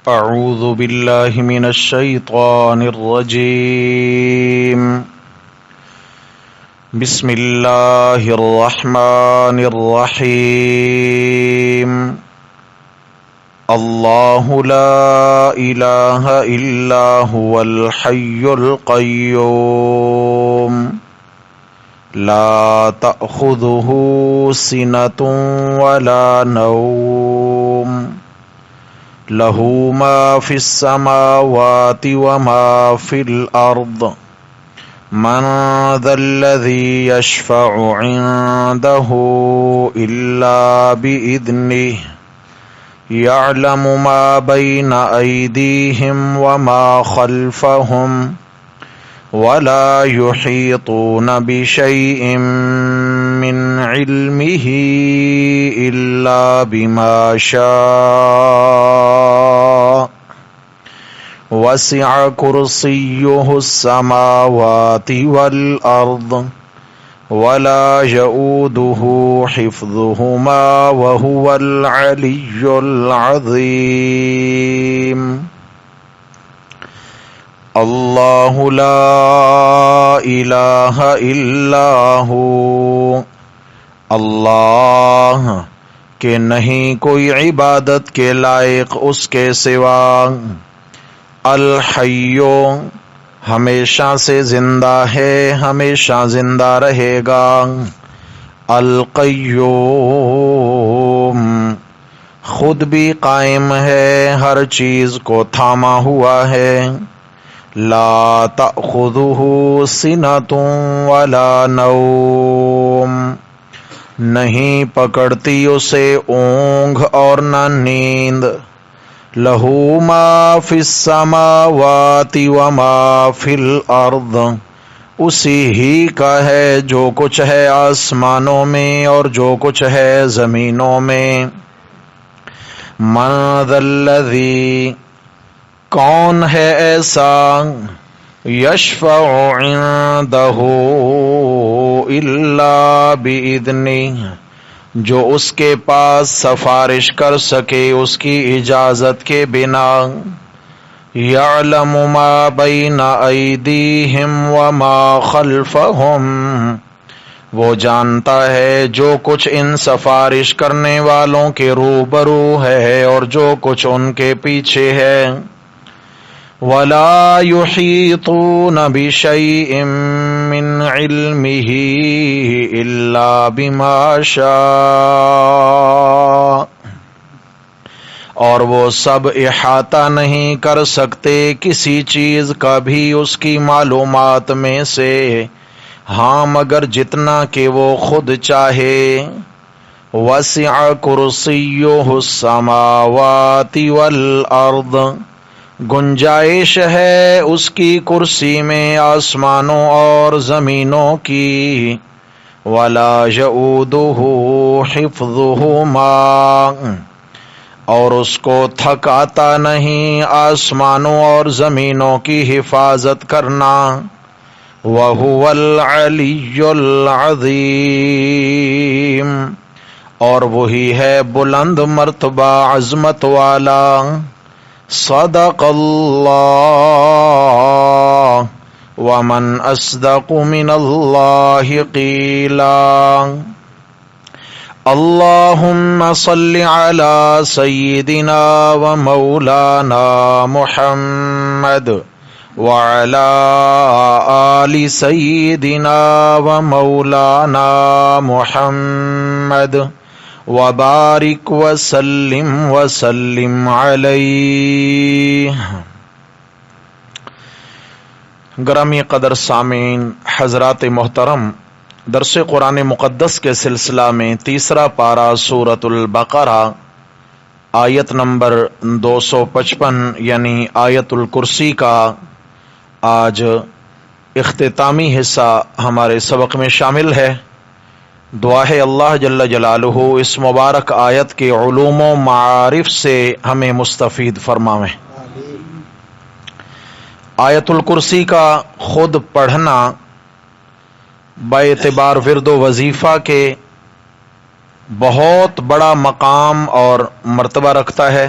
أعوذ بالله من الشيطان الرجيم. بسم الله الرحمن الرحيم. الله لا إله إلا هو الحي القيوم لا تأخذه سنة ولا نوم له ما في السماوات وما في الأرض من ذا الذي يشفع عنده إلا بإذنه يعلم ما بين أيديهم وما خلفهم ولا يحيطون بشيء من علمه إلا بما شاء وسع كرسيه السماوات والأرض ولا يؤوده حفظهما وهو العلي العظيم. الله لا إله إلا هو. اللہ کہ نہیں کوئی عبادت کے لائق اس کے سوا. الحیو ہمیشہ سے زندہ ہے، ہمیشہ زندہ رہے گا. القیوم خود بھی قائم ہے، ہر چیز کو تھاما ہوا ہے. لا تأخذہ سنۃ ولا نوم نہیں پکڑتی اسے اونگھ اور نہ نیند. لہ ما فی السماوات وما فی الارض اسی ہی کا ہے جو کچھ ہے آسمانوں میں اور جو کچھ ہے زمینوں میں. من ذا الذی کون ہے ایسا، یشفع عنده الا باذنہ جو اس کے پاس سفارش کر سکے اس کی اجازت کے بنا. یعلم ما بین ایدیہم وما خلفہم وہ جانتا ہے جو کچھ ان سفارش کرنے والوں کے روبرو ہے اور جو کچھ ان کے پیچھے ہے. وَلَا يُحِيطُونَ بِشَيْءٍ مِّنْ عِلْمِهِ إِلَّا بِمَا شَاءَ اور وہ سب احاطہ نہیں کر سکتے کسی چیز کا بھی اس کی معلومات میں سے، ہاں مگر جتنا کہ وہ خود چاہے. وَسِعَ كُرْسِيُّهُ السَّمَاوَاتِ وَالْأَرْضِ گنجائش ہے اس کی کرسی میں آسمانوں اور زمینوں کی. ولا یؤودہ حفظہما اور اس کو تھک آتا نہیں آسمانوں اور زمینوں کی حفاظت کرنا. وہو العلی العظیم اور وہی ہے بلند مرتبہ عظمت والا. صدق اللہ ومن اصدق من اللہ قیلا. اللہم صل علی سیدنا و مولانا محمد وعلی آل سیدنا و مولانا محمد وبارک وسلم علیہ. گرامی قدر سامعین حضرات محترم، درس قرآن مقدس کے سلسلہ میں تیسرا پارہ سورۃ البقرہ آیت نمبر 255 یعنی آیت الکرسی کا آج اختتامی حصہ ہمارے سبق میں شامل ہے. دعا ہے اللہ جل جلالہ اس مبارک آیت کے علوم و معارف سے ہمیں مستفید فرمائیں. آیت الکرسی کا خود پڑھنا باعتبار ورد و وظیفہ کے بہت بڑا مقام اور مرتبہ رکھتا ہے.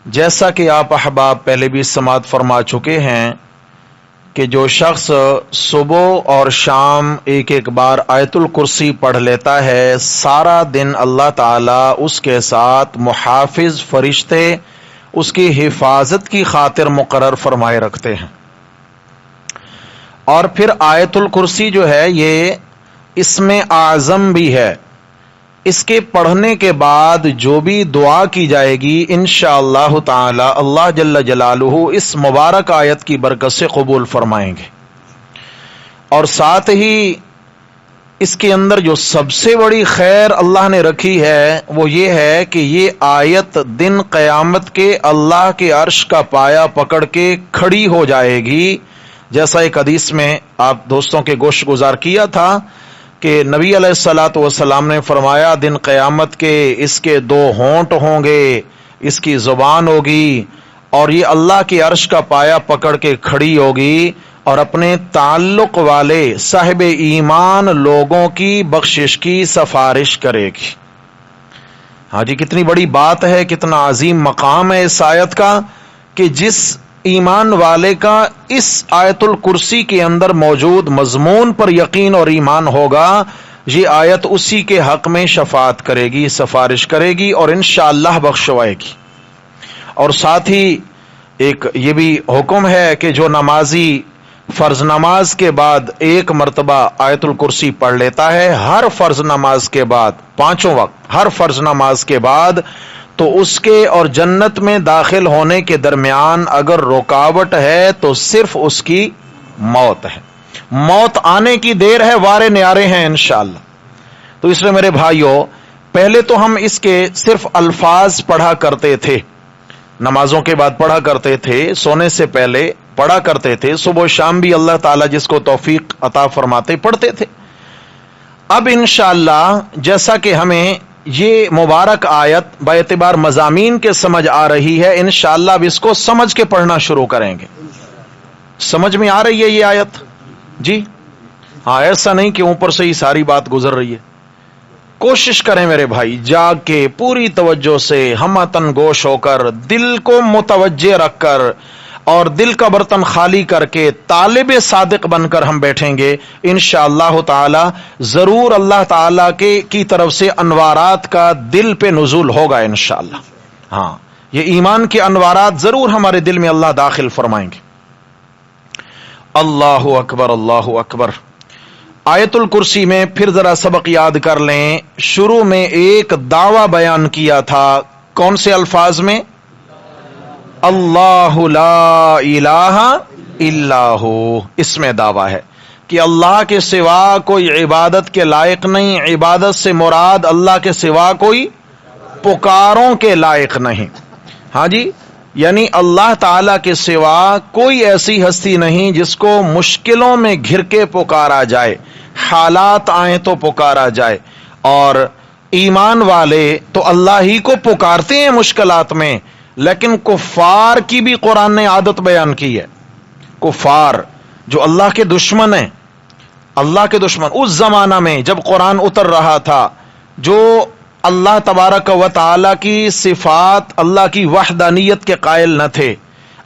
جیسا کہ آپ احباب پہلے بھی سماعت فرما چکے ہیں کہ جو شخص صبح اور شام ایک ایک بار آیت الکرسی پڑھ لیتا ہے، سارا دن اللہ تعالیٰ اس کے ساتھ محافظ فرشتے اس کی حفاظت کی خاطر مقرر فرمائے رکھتے ہیں۔ اور پھر آیت الکرسی جو ہے یہ اسم اعظم بھی ہے، اس کے پڑھنے کے بعد جو بھی دعا کی جائے گی انشاءاللہ تعالی اللہ جل جلالہ اس مبارک آیت کی برکت سے قبول فرمائیں گے۔ اور ساتھ ہی اس کے اندر جو سب سے بڑی خیر اللہ نے رکھی ہے وہ یہ ہے کہ یہ آیت دن قیامت کے اللہ کے عرش کا پایا پکڑ کے کھڑی ہو جائے گی، جیسا ایک حدیث میں آپ دوستوں کے گوش گزار کیا تھا کہ نبی علیہ الصلاۃ والسلام نے فرمایا دن قیامت کے اس کے دو ہونٹ ہوں گے، اس کی زبان ہوگی اور یہ اللہ کے عرش کا پایا پکڑ کے کھڑی ہوگی اور اپنے تعلق والے صاحب ایمان لوگوں کی بخشش کی سفارش کرے گی۔ ہاں جی، کتنی بڑی بات ہے، کتنا عظیم مقام ہے اس آیت کا کہ جس ایمان والے کا اس آیت الکرسی کے اندر موجود مضمون پر یقین اور ایمان ہوگا، یہ آیت اسی کے حق میں شفاعت کرے گی، سفارش کرے گی اور انشاءاللہ بخشوائے گی۔ اور ساتھ ہی ایک یہ بھی حکم ہے کہ جو نمازی فرض نماز کے بعد ایک مرتبہ آیت الکرسی پڑھ لیتا ہے، ہر فرض نماز کے بعد، پانچوں وقت ہر فرض نماز کے بعد، تو اس کے اور جنت میں داخل ہونے کے درمیان اگر رکاوٹ ہے تو صرف اس کی موت ہے، موت آنے کی دیر ہے، وارے نیارے ہیں انشاءاللہ۔ تو اس لیے میرے بھائیوں، پہلے تو ہم اس کے صرف الفاظ پڑھا کرتے تھے، نمازوں کے بعد پڑھا کرتے تھے، سونے سے پہلے پڑھا کرتے تھے، صبح و شام بھی اللہ تعالیٰ جس کو توفیق عطا فرماتے پڑھتے تھے۔ اب انشاءاللہ جیسا کہ ہمیں یہ مبارک آیت با اعتبار مضامین کے سمجھ آ رہی ہے، انشاءاللہ اب اس کو سمجھ کے پڑھنا شروع کریں گے۔ سمجھ میں آ رہی ہے یہ آیت؟ جی ہاں، ایسا نہیں کہ اوپر سے ہی ساری بات گزر رہی ہے۔ کوشش کریں میرے بھائی، جاگ کے پوری توجہ سے ہمتن گوش ہو کر دل کو متوجہ رکھ کر اور دل کا برتن خالی کر کے طالب صادق بن کر ہم بیٹھیں گے انشاءاللہ تعالی، ضرور اللہ تعالی کی طرف سے انوارات کا دل پہ نزول ہوگا انشاءاللہ۔ ہاں، یہ ایمان کے انوارات ضرور ہمارے دل میں اللہ داخل فرمائیں گے۔ اللہ اکبر، اللہ اکبر۔ آیت الکرسی میں پھر ذرا سبق یاد کر لیں، شروع میں ایک دعویٰ بیان کیا تھا، کون سے الفاظ میں؟ اللہ لا الہ الا ہو، اس میں دعویٰ ہے کہ اللہ کے سوا کوئی عبادت کے لائق نہیں، عبادت سے مراد اللہ کے سوا کوئی پکاروں کے لائق نہیں۔ ہاں جی، یعنی اللہ تعالی کے سوا کوئی ایسی ہستی نہیں جس کو مشکلوں میں گھر کے پکارا جائے، حالات آئیں تو پکارا جائے، اور ایمان والے تو اللہ ہی کو پکارتے ہیں مشکلات میں، لیکن کفار کی بھی قرآن نے عادت بیان کی ہے۔ کفار جو اللہ کے دشمن ہیں، اللہ کے دشمن اس زمانہ میں جب قرآن اتر رہا تھا، جو اللہ تبارک و تعالی کی صفات، اللہ کی وحدانیت کے قائل نہ تھے،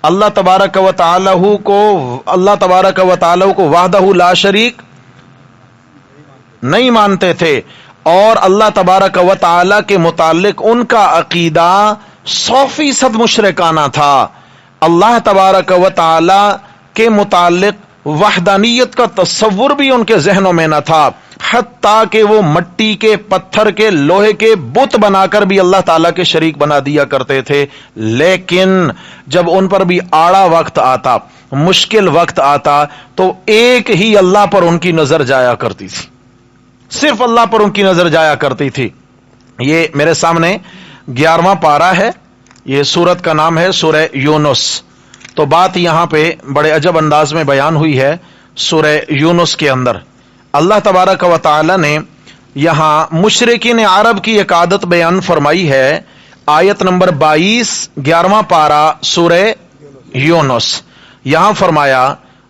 اللہ تبارک و تعالی کو وحدہ لا شریک نہیں مانتے تھے، اور اللہ تبارک و تعالی کے متعلق ان کا عقیدہ 100% مشرکانہ تھا۔ اللہ تبارک و تعالی کے متعلق وحدانیت کا تصور بھی ان کے ذہنوں میں نہ تھا، حتیٰ کہ وہ مٹی کے، پتھر کے، لوہے کے بت بنا کر بھی اللہ تعالیٰ کے شریک بنا دیا کرتے تھے۔ لیکن جب ان پر بھی آڑا وقت آتا، مشکل وقت آتا، تو ایک ہی اللہ پر ان کی نظر جایا کرتی تھی، صرف اللہ پر ان کی نظر جایا کرتی تھی۔ یہ میرے سامنے 11واں پارہ ہے، یہ سورت کا نام ہے سورہ یونس۔ تو بات یہاں پہ بڑے عجب انداز میں بیان ہوئی ہے سورہ یونس کے اندر۔ اللہ تبارک و تعالی نے یہاں مشرکین عرب کی ایک عادت بیان فرمائی ہے، آیت نمبر 22، 11واں پارہ سورہ یونس۔ یہاں فرمایا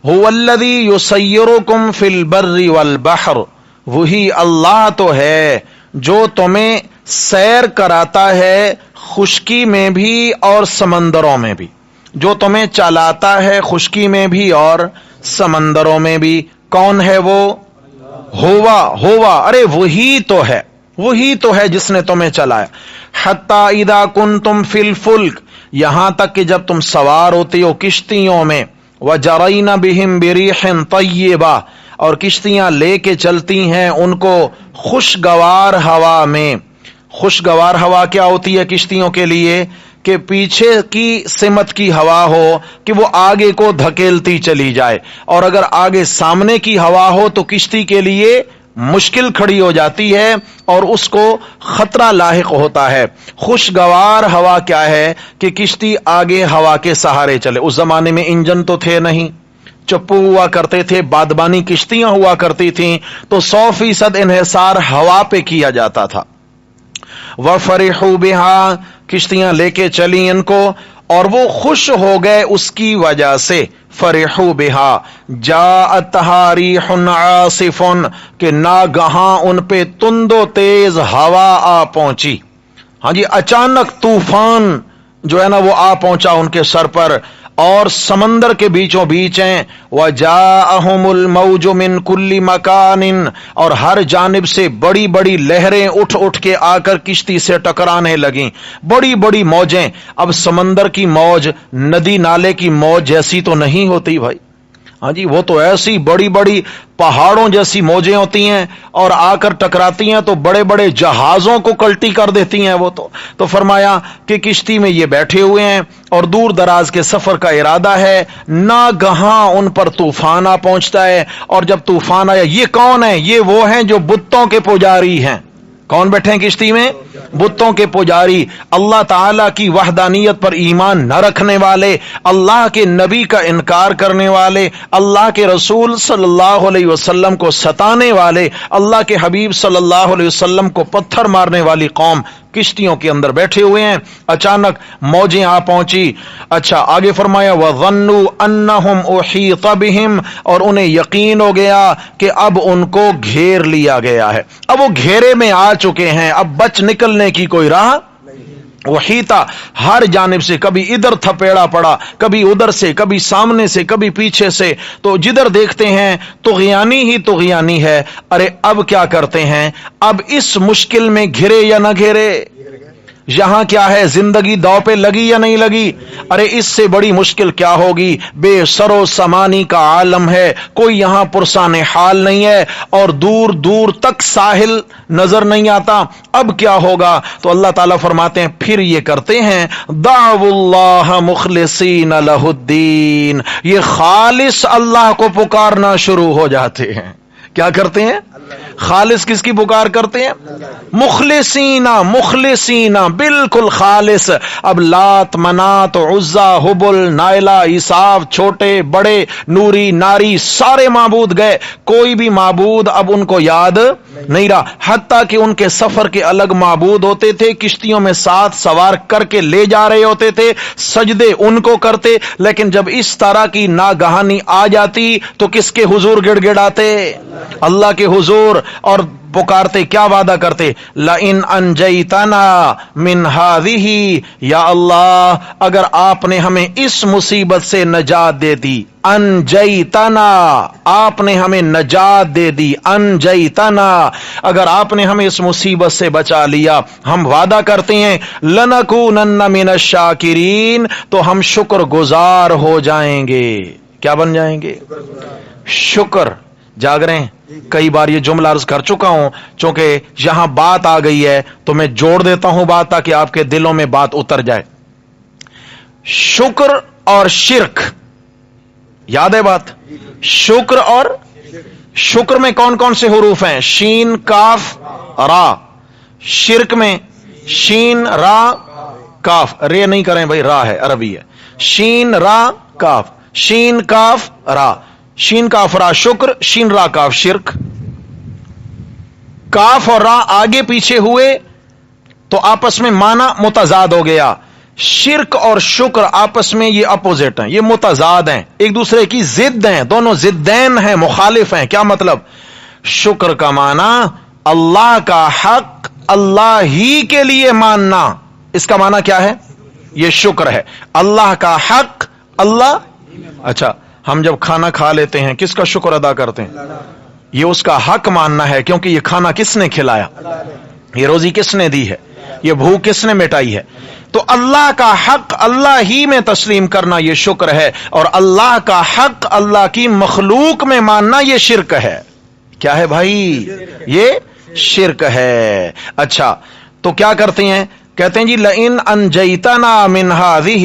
هو الذی یسیرکم فی البر والبحر، وہی اللہ تو ہے جو تمہیں سیر کراتا ہے خشکی میں بھی اور سمندروں میں بھی، جو تمہیں چلاتا ہے خشکی میں بھی اور سمندروں میں بھی، کون ہے وہ؟ ہوا، ارے وہی تو ہے جس نے تمہیں چلایا۔ حتی اذا کنتم فی الفلک، یہاں تک کہ جب تم سوار ہوتے ہو کشتیوں میں، وجرین بہم بریح طیبہ، اور کشتیاں لے کے چلتی ہیں ان کو خوشگوار ہوا میں۔ خوشگوار ہوا کیا ہوتی ہے کشتیوں کے لیے؟ کہ پیچھے کی سمت کی ہوا ہو کہ وہ آگے کو دھکیلتی چلی جائے، اور اگر آگے سامنے کی ہوا ہو تو کشتی کے لیے مشکل کھڑی ہو جاتی ہے اور اس کو خطرہ لاحق ہوتا ہے۔ خوشگوار ہوا کیا ہے؟ کہ کشتی آگے ہوا کے سہارے چلے۔ اس زمانے میں انجن تو تھے نہیں، چپو ہوا کرتے تھے، بادبانی کشتیاں ہوا کرتی تھیں، تو 100% انحصار ہوا پہ کیا جاتا تھا۔ وَفَرِحُوا بِهَا، کشتیاں لے کے چلی ان کو اور وہ خوش ہو گئے اس کی وجہ سے۔ فرحوا بها جاءتها ريح عاصف، کہ ناگہاں ان پہ تند و تیز ہوا آ پہنچی۔ ہاں جی، اچانک طوفان جو ہے نا وہ آ پہنچا ان کے سر پر، اور سمندر کے بیچوں بیچ ہیں۔ وَجَاءَهُمُ الْمَوْجُ مِنْ كُلِّ مَكَانٍ، اور ہر جانب سے بڑی بڑی لہریں اٹھ کے آ کر کشتی سے ٹکرانے لگیں، بڑی بڑی موجیں۔ اب سمندر کی موج ندی نالے کی موج جیسی تو نہیں ہوتی بھائی، ہاں جی، وہ تو ایسی بڑی بڑی پہاڑوں جیسی موجیں ہوتی ہیں، اور آ کر ٹکراتی ہیں تو بڑے بڑے جہازوں کو کلٹی کر دیتی ہیں وہ تو فرمایا کہ کشتی میں یہ بیٹھے ہوئے ہیں اور دور دراز کے سفر کا ارادہ ہے، ناگہاں ان پر طوفان آ پہنچتا ہے۔ اور جب طوفان آیا، یہ کون ہے؟ یہ وہ ہیں جو بتوں کے پجاری ہیں۔ کون بیٹھے ہیں کشتی میں؟ بتوں کے پجاری، اللہ تعالی کی وحدانیت پر ایمان نہ رکھنے والے، اللہ کے نبی کا انکار کرنے والے، اللہ کے رسول صلی اللہ علیہ وسلم کو ستانے والے، اللہ کے حبیب صلی اللہ علیہ وسلم کو پتھر مارنے والی قوم کشتیوں کے اندر بیٹھے ہوئے ہیں۔ اچانک موجیں آ پہنچی۔ اچھا آگے فرمایا وَظَنُّوا أَنَّهُمْ أُحِيطَ بِهِمْ، اور انہیں یقین ہو گیا کہ اب ان کو گھیر لیا گیا ہے، اب وہ گھیرے میں آ چکے ہیں، اب بچ نکلنے کی کوئی راہ وحیتا، ہر جانب سے کبھی ادھر تھپیڑا پڑا، کبھی ادھر سے، کبھی سامنے سے، کبھی پیچھے سے، تو جدھر دیکھتے ہیں طغیانی ہی طغیانی ہے۔ ارے اب کیا کرتے ہیں؟ اب اس مشکل میں گھرے یا نہ گھرے؟ یہاں کیا ہے؟ زندگی داؤ پہ لگی یا نہیں لگی؟ ارے اس سے بڑی مشکل کیا ہوگی؟ بے سر و سمانی کا عالم ہے، کوئی یہاں پرسان حال نہیں ہے، اور دور دور تک ساحل نظر نہیں آتا۔ اب کیا ہوگا؟ تو اللہ تعالیٰ فرماتے ہیں پھر یہ کرتے ہیں دعوا اللہ مخلصین لہ الدین، یہ خالص اللہ کو پکارنا شروع ہو جاتے ہیں۔ کیا کرتے ہیں؟ خالص کس کی پکار کرتے ہیں؟ مخلصین بالکل خالص۔ اب لات، منات، عزا، حبل، نائلہ، عیساف، چھوٹے بڑے، نوری ناری، سارے معبود گئے، کوئی بھی معبود اب ان کو یاد نہیں رہا۔ حتیٰ کہ ان کے سفر کے الگ معبود ہوتے تھے، کشتیوں میں ساتھ سوار کر کے لے جا رہے ہوتے تھے، سجدے ان کو کرتے، لیکن جب اس طرح کی ناگہانی آ جاتی تو کس کے حضور گڑ گڑاتے؟ اللہ کے حضور، اور پکارتے، کیا وعدہ کرتے؟ لَإِنْ أَنْجَيْتَنَا مِنْ هَذِهِ، یا اللہ اگر آپ نے ہمیں اس مصیبت سے نجات دے دی، انجیتنا، آپ نے ہمیں نجات دے دی، انجیتنا، اگر آپ نے ہمیں اس مصیبت سے بچا لیا، ہم وعدہ کرتے ہیں لَنَكُونَنَّ مِنَ الشَّاكِرِينَ، تو ہم شکر گزار ہو جائیں گے۔ کیا بن جائیں گے؟ شکر۔ جاگ رہے ہیں؟ کئی بار یہ جملہ عرض کر چکا ہوں، چونکہ یہاں بات آ گئی ہے تو میں جوڑ دیتا ہوں بات تاکہ آپ کے دلوں میں بات اتر جائے۔ شکر اور شرک، یاد ہے بات؟ شکر اور شکر میں کون کون سے حروف ہیں؟ شین، کاف، را۔ شرک میں شین، را، کاف۔ رے نہیں کریں بھائی، را ہے، عربی ہے۔ شین، را، کاف، شین، کاف، را، شین کاف را شکر، شین را کاف شرک۔ کاف اور را آگے پیچھے ہوئے تو آپس میں معنی متضاد ہو گیا۔ شرک اور شکر آپس میں یہ اپوزٹ ہیں، یہ متضاد ہیں، ایک دوسرے کی ضد ہیں، دونوں ضدین ہیں، مخالف ہیں۔ کیا مطلب؟ شکر کا معنی اللہ کا حق اللہ ہی کے لیے ماننا، اس کا معنی کیا ہے؟ یہ شکر ہے۔ اللہ کا حق اللہ، اچھا ہم جب کھانا کھا لیتے ہیں کس کا شکر ادا کرتے ہیں؟ یہ اس کا حق ماننا ہے، کیونکہ یہ کھانا کس نے کھلایا، یہ روزی کس نے دی ہے، یہ بھوک کس نے مٹائی ہے۔ تو اللہ کا حق اللہ ہی میں تسلیم کرنا یہ شکر ہے، اور اللہ کا حق اللہ کی مخلوق میں ماننا یہ شرک ہے۔ کیا ہے بھائی؟ یہ شرک ہے۔ اچھا تو کیا کرتے ہیں؟ کہتے ہیں جی لئن انجیتنا من ہذہ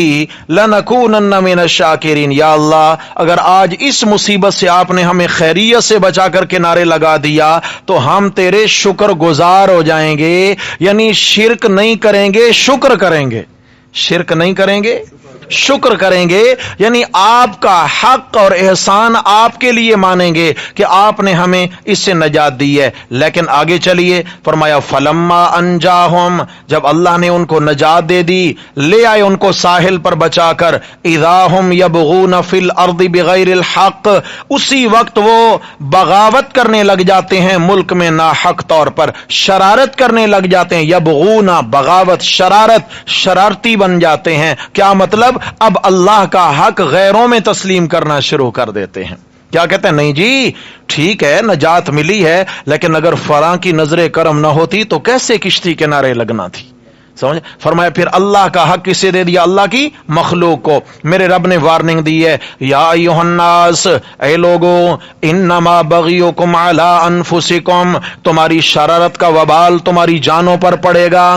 لنکونن من الشاکرین، یا اللہ اگر آج اس مصیبت سے آپ نے ہمیں خیریت سے بچا کر کنارے لگا دیا تو ہم تیرے شکر گزار ہو جائیں گے، یعنی شرک نہیں کریں گے، شکر کریں گے، شرک نہیں کریں گے، شکر کریں گے، یعنی آپ کا حق اور احسان آپ کے لیے مانیں گے کہ آپ نے ہمیں اس سے نجات دی ہے۔ لیکن آگے چلیے، فرمایا فلما انجاہم، جب اللہ نے ان کو نجات دے دی، لے آئے ان کو ساحل پر بچا کر، اذا ہم یبغون فی الارض بغیر الحق، اسی وقت وہ بغاوت کرنے لگ جاتے ہیں ملک میں ناحق طور پر، شرارت کرنے لگ جاتے ہیں، یبغون بغاوت، شرارت، شرارتی بن جاتے ہیں۔ کیا مطلب؟ اب اللہ کا حق غیروں میں تسلیم کرنا شروع کر دیتے ہیں۔ کیا کہتے ہیں؟ نہیں جی ٹھیک ہے نجات ملی ہے، لیکن اگر فلاں کی نظر کرم نہ ہوتی تو کیسے کشتی کنارے لگنا تھی؟ سمجھ؟ فرمایا پھر اللہ کا حق کسے دے دیا؟ اللہ کی مخلوق کو۔ میرے رب نے وارننگ دی ہے، یا ایھا الناس، اے لوگو، انما بغیکم علی انفسکم، تمہاری شرارت کا وبال تمہاری جانوں پر پڑے گا۔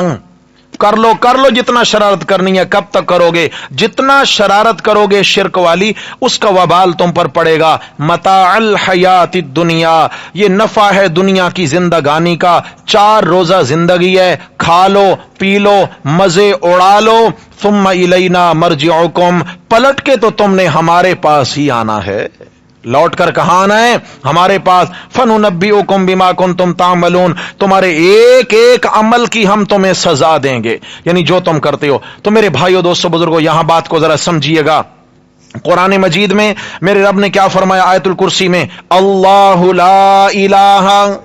کر لو جتنا شرارت کرنی ہے، کب تک کرو گے؟ جتنا شرارت کرو گے شرک والی، اس کا وبال تم پر پڑے گا۔ متاع الحیات الدنیا، یہ نفع ہے دنیا کی زندگانی کا، 4 روزہ زندگی ہے، کھا لو پی لو مزے اڑا لو، ثم الینا مرجعکم، پلٹ کے تو تم نے ہمارے پاس ہی آنا ہے۔ لوٹ کر کہاں آنا ہے؟ ہمارے پاس۔ فننبئکم بما کنتم تعملون، تمہارے ایک ایک عمل کی ہم تمہیں سزا دیں گے، یعنی جو تم کرتے ہو۔ تو میرے بھائیو دوستو بزرگو، یہاں بات کو ذرا سمجھیے گا۔ قرآن مجید میں میرے رب نے کیا فرمایا آیت الکرسی میں؟ اللہ لا الہ،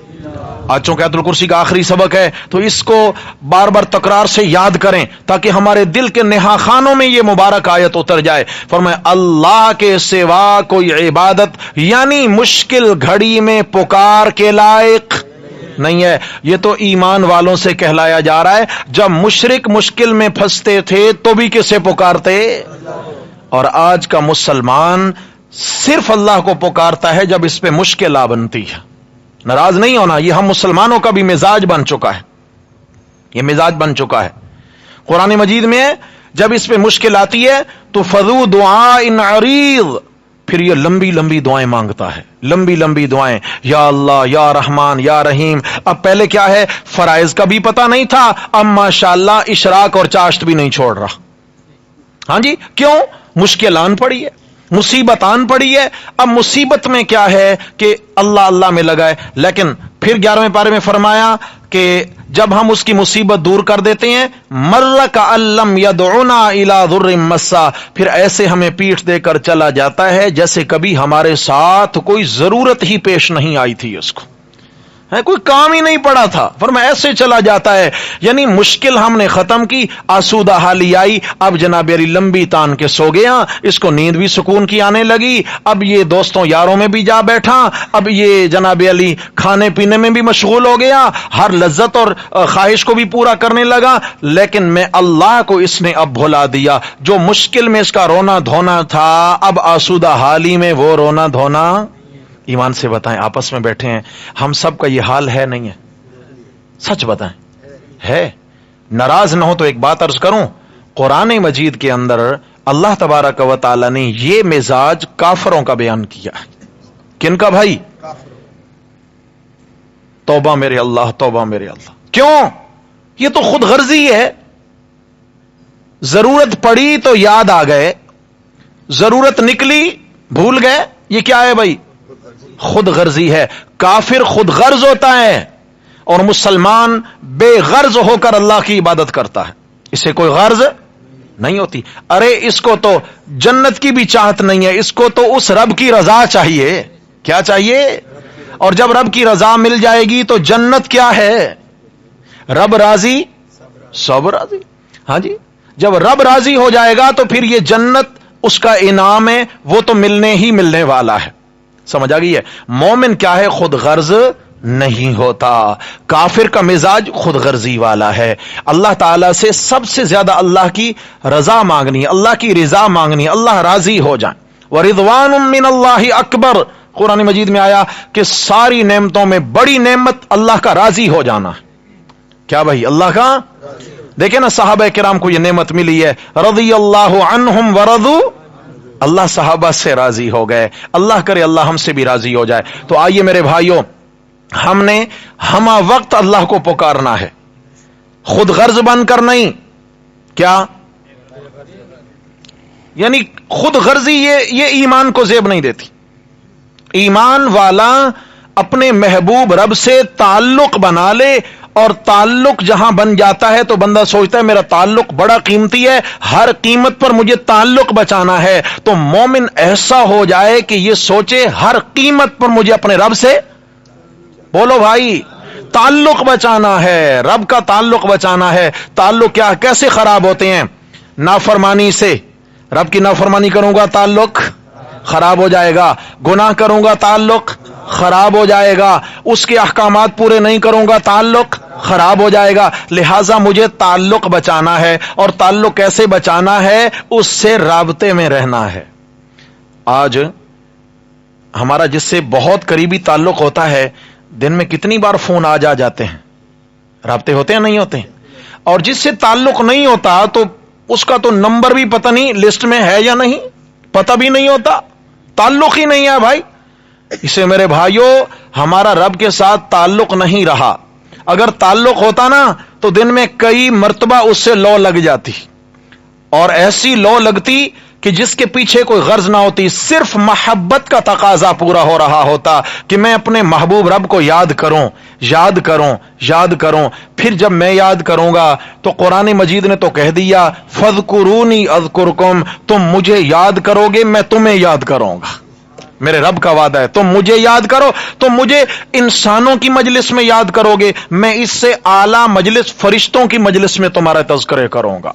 آج چونکہ آیت الکرسی کا آخری سبق ہے تو اس کو بار بار تکرار سے یاد کریں تاکہ ہمارے دل کے نہا خانوں میں یہ مبارک آیت اتر جائے۔ فرمایا اللہ کے سوا کوئی عبادت یعنی مشکل گھڑی میں پکار کے لائق نہیں ہے۔ یہ تو ایمان والوں سے کہلایا جا رہا ہے۔ جب مشرک مشکل میں پھنستے تھے تو بھی کسے پکارتے؟ اور آج کا مسلمان صرف اللہ کو پکارتا ہے جب اس پہ مشکل آ بنتی ہے۔ ناراض نہیں ہونا، یہ ہم مسلمانوں کا بھی مزاج بن چکا ہے، یہ مزاج بن چکا ہے۔ قرآن مجید میں جب اس پہ مشکل آتی ہے تو فذو دعاء عریض، پھر یہ لمبی لمبی دعائیں مانگتا ہے، لمبی لمبی دعائیں، یا اللہ یا رحمان یا رحیم۔ اب پہلے کیا ہے؟ فرائض کا بھی پتہ نہیں تھا، اب ماشاءاللہ اشراق اور چاشت بھی نہیں چھوڑ رہا۔ ہاں جی، کیوں؟ مشکل آن پڑی ہے، مصیبت آن پڑی ہے۔ اب مصیبت میں کیا ہے کہ اللہ اللہ میں لگا ہے، لیکن پھر 11ویں پارے میں فرمایا کہ جب ہم اس کی مصیبت دور کر دیتے ہیں، مر کألم یدعنا الی ضر مسا، پھر ایسے ہمیں پیٹھ دے کر چلا جاتا ہے جیسے کبھی ہمارے ساتھ کوئی ضرورت ہی پیش نہیں آئی تھی، اس کو کوئی کام ہی نہیں پڑا تھا، فرمایا ایسے چلا جاتا ہے۔ یعنی مشکل ہم نے ختم کی، آسودہ حالی آئی، اب جناب علی لمبی تان کے سو گیا، اس کو نیند بھی سکون کی آنے لگی، اب یہ دوستوں یاروں میں بھی جا بیٹھا، اب یہ جناب علی کھانے پینے میں بھی مشغول ہو گیا، ہر لذت اور خواہش کو بھی پورا کرنے لگا، لیکن میں اللہ کو اس نے اب بھلا دیا۔ جو مشکل میں اس کا رونا دھونا تھا، اب آسودہ حالی میں وہ رونا دھونا۔ ایمان سے بتائیں، آپس میں بیٹھے ہیں، ہم سب کا یہ حال ہے نہیں ہے؟ سچ بتائیں، ہے؟ ناراض نہ ہو تو ایک بات عرض کروں، قرآن مجید کے اندر اللہ تبارک و تعالی نے یہ مزاج کافروں کا بیان کیا ہے۔ کن کا بھائی؟ توبہ میرے اللہ، توبہ میرے اللہ۔ کیوں؟ یہ تو خود غرضی ہے، ضرورت پڑی تو یاد آ گئے، ضرورت نکلی بھول گئے، یہ کیا ہے بھائی؟ خود غرضی ہے۔ کافر خود غرض ہوتا ہے اور مسلمان بے غرض ہو کر اللہ کی عبادت کرتا ہے، اسے کوئی غرض نہیں ہوتی۔ ارے اس کو تو جنت کی بھی چاہت نہیں ہے، اس کو تو اس رب کی رضا چاہیے۔ کیا چاہیے؟ اور جب رب کی رضا مل جائے گی تو جنت کیا ہے؟ رب راضی سب راضی. ہاں جی، جب رب راضی ہو جائے گا تو پھر یہ جنت اس کا انعام ہے، وہ تو ملنے ہی ملنے والا ہے. سمجھ آ گئی ہے؟ مومن کیا ہے؟ خود غرض نہیں ہوتا. کافر کا مزاج خود غرضی والا ہے. اللہ تعالیٰ سے سب سے زیادہ اللہ کی رضا مانگنی ہے، اللہ کی رضا مانگنی ہے، اللہ راضی ہو جائیں. وَرِضْوَانٌ مِّنَ اللَّهِ اکبر، قرآن مجید میں آیا کہ ساری نعمتوں میں بڑی نعمت اللہ کا راضی ہو جانا ہے. کیا بھائی؟ اللہ کا. دیکھیں نا صحابہ کرام کو یہ نعمت ملی ہے، رضی اللہ عنہم ورضوا، اللہ صحابہ سے راضی ہو گئے. اللہ کرے اللہ ہم سے بھی راضی ہو جائے. تو آئیے میرے بھائیوں، ہم نے ہمہ وقت اللہ کو پکارنا ہے، خود غرض بن کر نہیں. کیا یعنی خود غرضی؟ یہ ایمان کو زیب نہیں دیتی. ایمان والا اپنے محبوب رب سے تعلق بنا لے، اور تعلق جہاں بن جاتا ہے تو بندہ سوچتا ہے میرا تعلق بڑا قیمتی ہے، ہر قیمت پر مجھے تعلق بچانا ہے. تو مومن ایسا ہو جائے کہ یہ سوچے ہر قیمت پر مجھے اپنے رب سے، بولو بھائی، تعلق بچانا ہے، رب کا تعلق بچانا ہے. تعلق کیا کیسے خراب ہوتے ہیں؟ نافرمانی سے. رب کی نافرمانی کروں گا تعلق خراب ہو جائے گا، گناہ کروں گا تعلق خراب ہو جائے گا، اس کے احکامات پورے نہیں کروں گا تعلق خراب ہو جائے گا. لہٰذا مجھے تعلق بچانا ہے، اور تعلق کیسے بچانا ہے؟ اس سے رابطے میں رہنا ہے. آج ہمارا جس سے بہت قریبی تعلق ہوتا ہے، دن میں کتنی بار فون آ جاتے ہیں، رابطے ہوتے ہیں نہیں ہوتے ہیں. اور جس سے تعلق نہیں ہوتا تو اس کا تو نمبر بھی پتہ نہیں لسٹ میں ہے یا نہیں، پتہ بھی نہیں ہوتا، تعلق ہی نہیں ہے بھائی. اسے میرے بھائیوں، ہمارا رب کے ساتھ تعلق نہیں رہا. اگر تعلق ہوتا نا تو دن میں کئی مرتبہ اس سے لو لگ جاتی، اور ایسی لو لگتی کہ جس کے پیچھے کوئی غرض نہ ہوتی، صرف محبت کا تقاضا پورا ہو رہا ہوتا کہ میں اپنے محبوب رب کو یاد کروں یاد کروں یاد کروں. پھر جب میں یاد کروں گا تو قرآن مجید نے تو کہہ دیا فَاذْكُرُونِي أَذْكُرْكُمْ، تم مجھے یاد کرو گے میں تمہیں یاد کروں گا. میرے رب کا وعدہ ہے، تم مجھے یاد کرو، تم مجھے انسانوں کی مجلس میں یاد کرو گے، میں اس سے اعلیٰ مجلس فرشتوں کی مجلس میں تمہارا تذکرے کروں گا.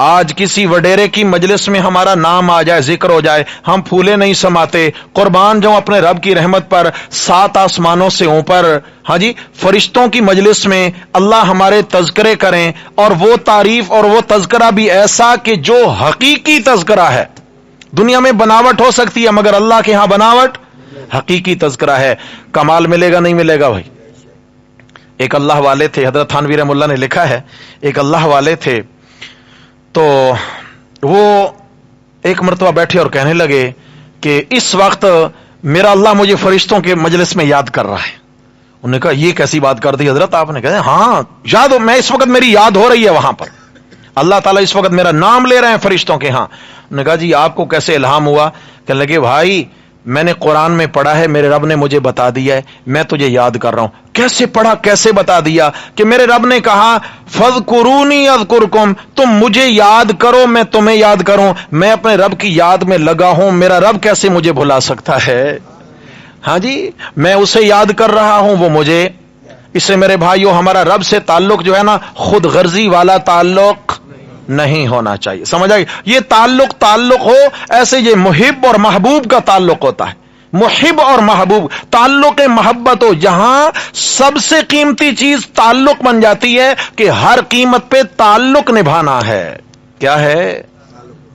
آج کسی وڈیرے کی مجلس میں ہمارا نام آ جائے، ذکر ہو جائے، ہم پھولے نہیں سماتے. قربان جاؤں اپنے رب کی رحمت پر، 7 آسمانوں سے اوپر، ہاں جی، فرشتوں کی مجلس میں اللہ ہمارے تذکرے کریں، اور وہ تعریف اور وہ تذکرہ بھی ایسا کہ جو حقیقی تذکرہ ہے. دنیا میں بناوٹ ہو سکتی ہے مگر اللہ کے ہاں بناوٹ حقیقی تذکرہ ہے. کمال ملے گا نہیں ملے گا بھائی؟ ایک اللہ والے تھے، حضرت تھانوی رحمہ اللہ نے لکھا ہے، ایک اللہ والے تھے، تو وہ ایک مرتبہ بیٹھے اور کہنے لگے کہ اس وقت میرا اللہ مجھے فرشتوں کے مجلس میں یاد کر رہا ہے. انہوں نے کہا یہ کیسی بات کر دی حضرت آپ نے؟ کہا ہاں یاد ہو، میں اس وقت میری یاد ہو رہی ہے وہاں پر، اللہ تعالیٰ اس وقت میرا نام لے رہے ہیں فرشتوں کے ہاں. انہوں نے کہا جی آپ کو کیسے الہام ہوا؟ کہنے لگے بھائی میں نے قرآن میں پڑھا ہے، میرے رب نے مجھے بتا دیا ہے، میں تجھے یاد کر رہا ہوں. کیسے پڑھا، کیسے بتا دیا؟ کہ میرے رب نے کہا فَاذْكُرُونِي أَذْكُرْكُمْ، تم مجھے یاد کرو میں تمہیں یاد کروں. میں اپنے رب کی یاد میں لگا ہوں، میرا رب کیسے مجھے بھلا سکتا ہے؟ ہاں جی، میں اسے یاد کر رہا ہوں، وہ مجھے. اس سے میرے بھائیوں ہمارا رب سے تعلق جو ہے نا، خود غرضی والا تعلق نہیں ہونا چاہیے. سمجھ آئی؟ یہ تعلق ہو ایسے، یہ محب اور محبوب کا تعلق ہوتا ہے. محب اور محبوب، تعلق محبت ہو جہاں سب سے قیمتی چیز تعلق بن جاتی ہے کہ ہر قیمت پہ تعلق نبھانا ہے. کیا ہے؟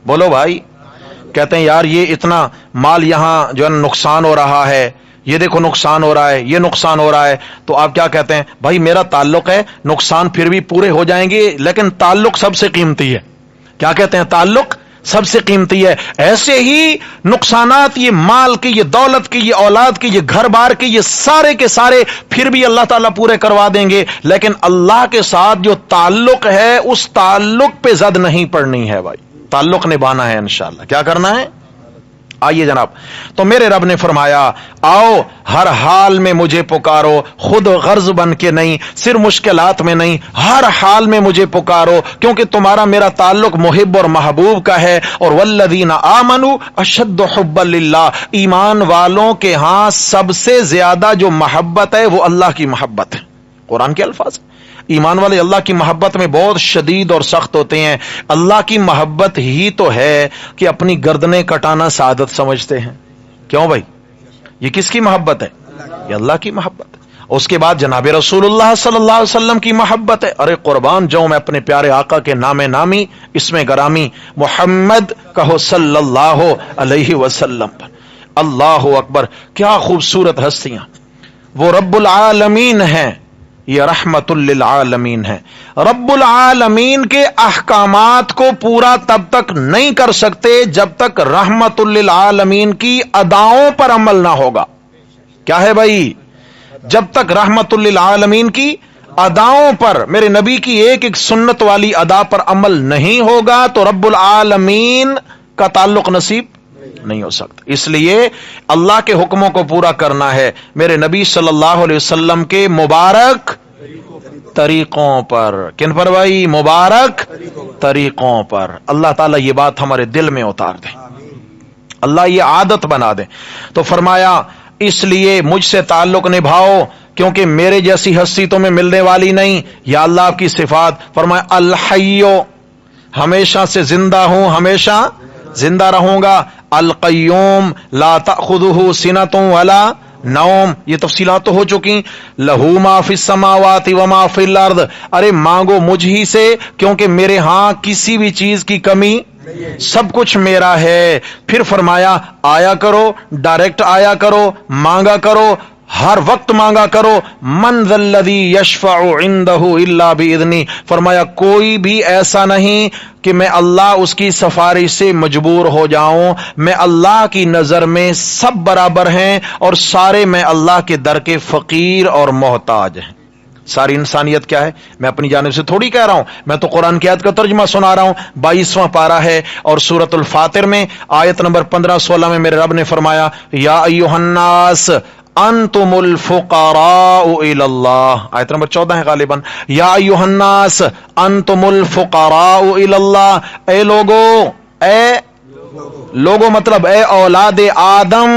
بولو بھائی. کہتے ہیں یار یہ اتنا مال یہاں جو ہے نقصان ہو رہا ہے، یہ دیکھو نقصان ہو رہا ہے، یہ نقصان ہو رہا ہے. تو آپ کیا کہتے ہیں؟ بھائی میرا تعلق ہے، نقصان پھر بھی پورے ہو جائیں گے لیکن تعلق سب سے قیمتی ہے. کیا کہتے ہیں؟ تعلق سب سے قیمتی ہے. ایسے ہی نقصانات، یہ مال کی، یہ دولت کی، یہ اولاد کی، یہ گھر بار کی، یہ سارے کے سارے پھر بھی اللہ تعالیٰ پورے کروا دیں گے، لیکن اللہ کے ساتھ جو تعلق ہے اس تعلق پہ زد نہیں پڑنی ہے بھائی. تعلق نبھانا ہے انشاءاللہ. کیا کرنا ہے؟ آئیے جناب، تو میرے رب نے فرمایا آؤ ہر حال میں مجھے پکارو، خود غرض بن کے نہیں، صرف مشکلات میں نہیں، ہر حال میں مجھے پکارو، کیونکہ تمہارا میرا تعلق محب اور محبوب کا ہے۔ اور والذین آمنوا اشد حبا للہ، ایمان والوں کے ہاں سب سے زیادہ جو محبت ہے وہ اللہ کی محبت ہے۔ قرآن کے الفاظ، ایمان والے اللہ کی محبت میں بہت شدید اور سخت ہوتے ہیں۔ اللہ کی محبت ہی تو ہے کہ اپنی گردنیں کٹانا سعادت سمجھتے ہیں۔ کیوں بھائی؟ یہ کس کی محبت ہے؟ یہ اللہ کی محبت ہے۔ اس کے بعد جناب رسول اللہ صلی اللہ علیہ وسلم کی محبت ہے۔ ارے قربان جاؤں میں اپنے پیارے آقا کے نام نامی، اس میں گرامی محمد کہو صلی اللہ علیہ وسلم پر۔ اللہ اکبر، کیا خوبصورت ہستیاں! وہ رب العالمین ہیں، یہ رحمت للعالمین ہے۔ رب العالمین کے احکامات کو پورا تب تک نہیں کر سکتے جب تک رحمت للعالمین کی اداؤں پر عمل نہ ہوگا۔ کیا ہے بھائی؟ جب تک رحمت للعالمین کی اداؤں پر، میرے نبی کی ایک ایک سنت والی ادا پر عمل نہیں ہوگا تو رب العالمین کا تعلق نصیب نہیں ہو سکتا۔ اس لیے اللہ کے حکموں کو پورا کرنا ہے، میرے نبی صلی اللہ علیہ وسلم کے مبارک طریقوں پر۔ کن پر بھائی؟ مبارک طریقوں پر۔ اللہ تعالیٰ یہ بات ہمارے دل میں اتار دے، اللہ یہ عادت بنا دے۔ تو فرمایا اس لیے مجھ سے تعلق نبھاؤ، کیونکہ میرے جیسی ہستی تمہیں ملنے والی نہیں۔ یا اللہ آپ کی صفات، فرمایا الحیو، ہمیشہ سے زندہ ہوں، ہمیشہ زندہ رہوں گا۔ القیوم، لا تأخذہ سنۃ ولا نوم، یہ تفصیلات تو ہو چکی۔ لہو ما فی السماوات وما فی الارض، ارے مانگو مجھ ہی سے، کیونکہ میرے ہاں کسی بھی چیز کی کمی، سب کچھ میرا ہے۔ پھر فرمایا آیا کرو، ڈائریکٹ آیا کرو، مانگا کرو، ہر وقت مانگا کرو۔ من ذا الذی یشفع عندہ الا باذنہ، فرمایا کوئی بھی ایسا نہیں کہ میں اللہ اس کی سفارش سے مجبور ہو جاؤں۔ میں اللہ کی نظر میں سب برابر ہیں اور سارے میں اللہ کے در کے فقیر اور محتاج ہیں۔ ساری انسانیت کیا ہے؟ میں اپنی جانب سے تھوڑی کہہ رہا ہوں، میں تو قرآن کی آیت کا ترجمہ سنا رہا ہوں۔ 22واں پارہ ہے اور سورۃ الفاطر میں آیت نمبر 15-16 میں میرے رب نے فرمایا یا ایھا الناس انتم الفقراء الی اللہ، آیت نمبر 14 ہے غالباً۔ یا ایھا الناس انتم الفقراء الی اللہ، اے لوگو مطلب اے اولاد آدم،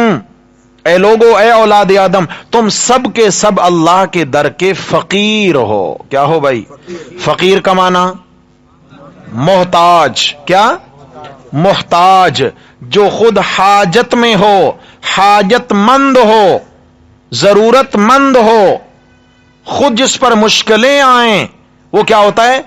اے لوگو، اے اولاد آدم، تم سب کے سب اللہ کے در کے فقیر ہو۔ کیا ہو بھائی؟ فقیر کا معنی محتاج۔ کیا؟ محتاج، جو خود حاجت میں ہو، حاجت مند ہو، ضرورت مند ہو، خود جس پر مشکلیں آئیں وہ کیا ہوتا ہے؟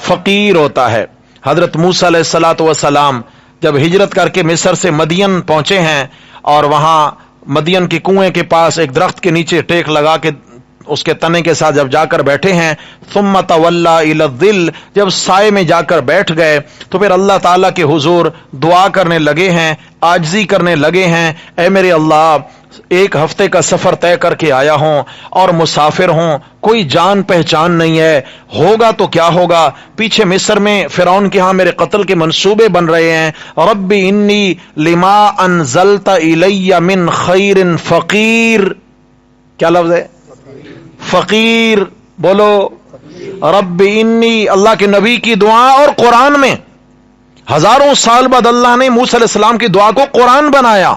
فقیر ہوتا ہے۔ حضرت موسیٰ علیہ الصلوۃ والسلام جب ہجرت کر کے مصر سے مدین پہنچے ہیں اور وہاں مدین کے کنویں کے پاس ایک درخت کے نیچے ٹیک لگا کے اس کے تنے کے ساتھ جب جا کر بیٹھے ہیں، ثم تولی الی الظل، جب سائے میں جا کر بیٹھ گئے تو پھر اللہ تعالیٰ کے حضور دعا کرنے لگے ہیں، عاجزی کرنے لگے ہیں، اے میرے اللہ، ایک ہفتے کا سفر طے کر کے آیا ہوں اور مسافر ہوں، کوئی جان پہچان نہیں ہے، ہوگا تو کیا ہوگا، پیچھے مصر میں فرعون کے ہاں میرے قتل کے منصوبے بن رہے ہیں۔ رب انی لما انزلت الی من خیر فقیر، کیا لفظ ہے؟ فقیر، بولو رب انی، اللہ کے نبی کی دعا، اور قرآن میں ہزاروں سال بعد اللہ نے موسیٰ علیہ السلام کی دعا کو قرآن بنایا۔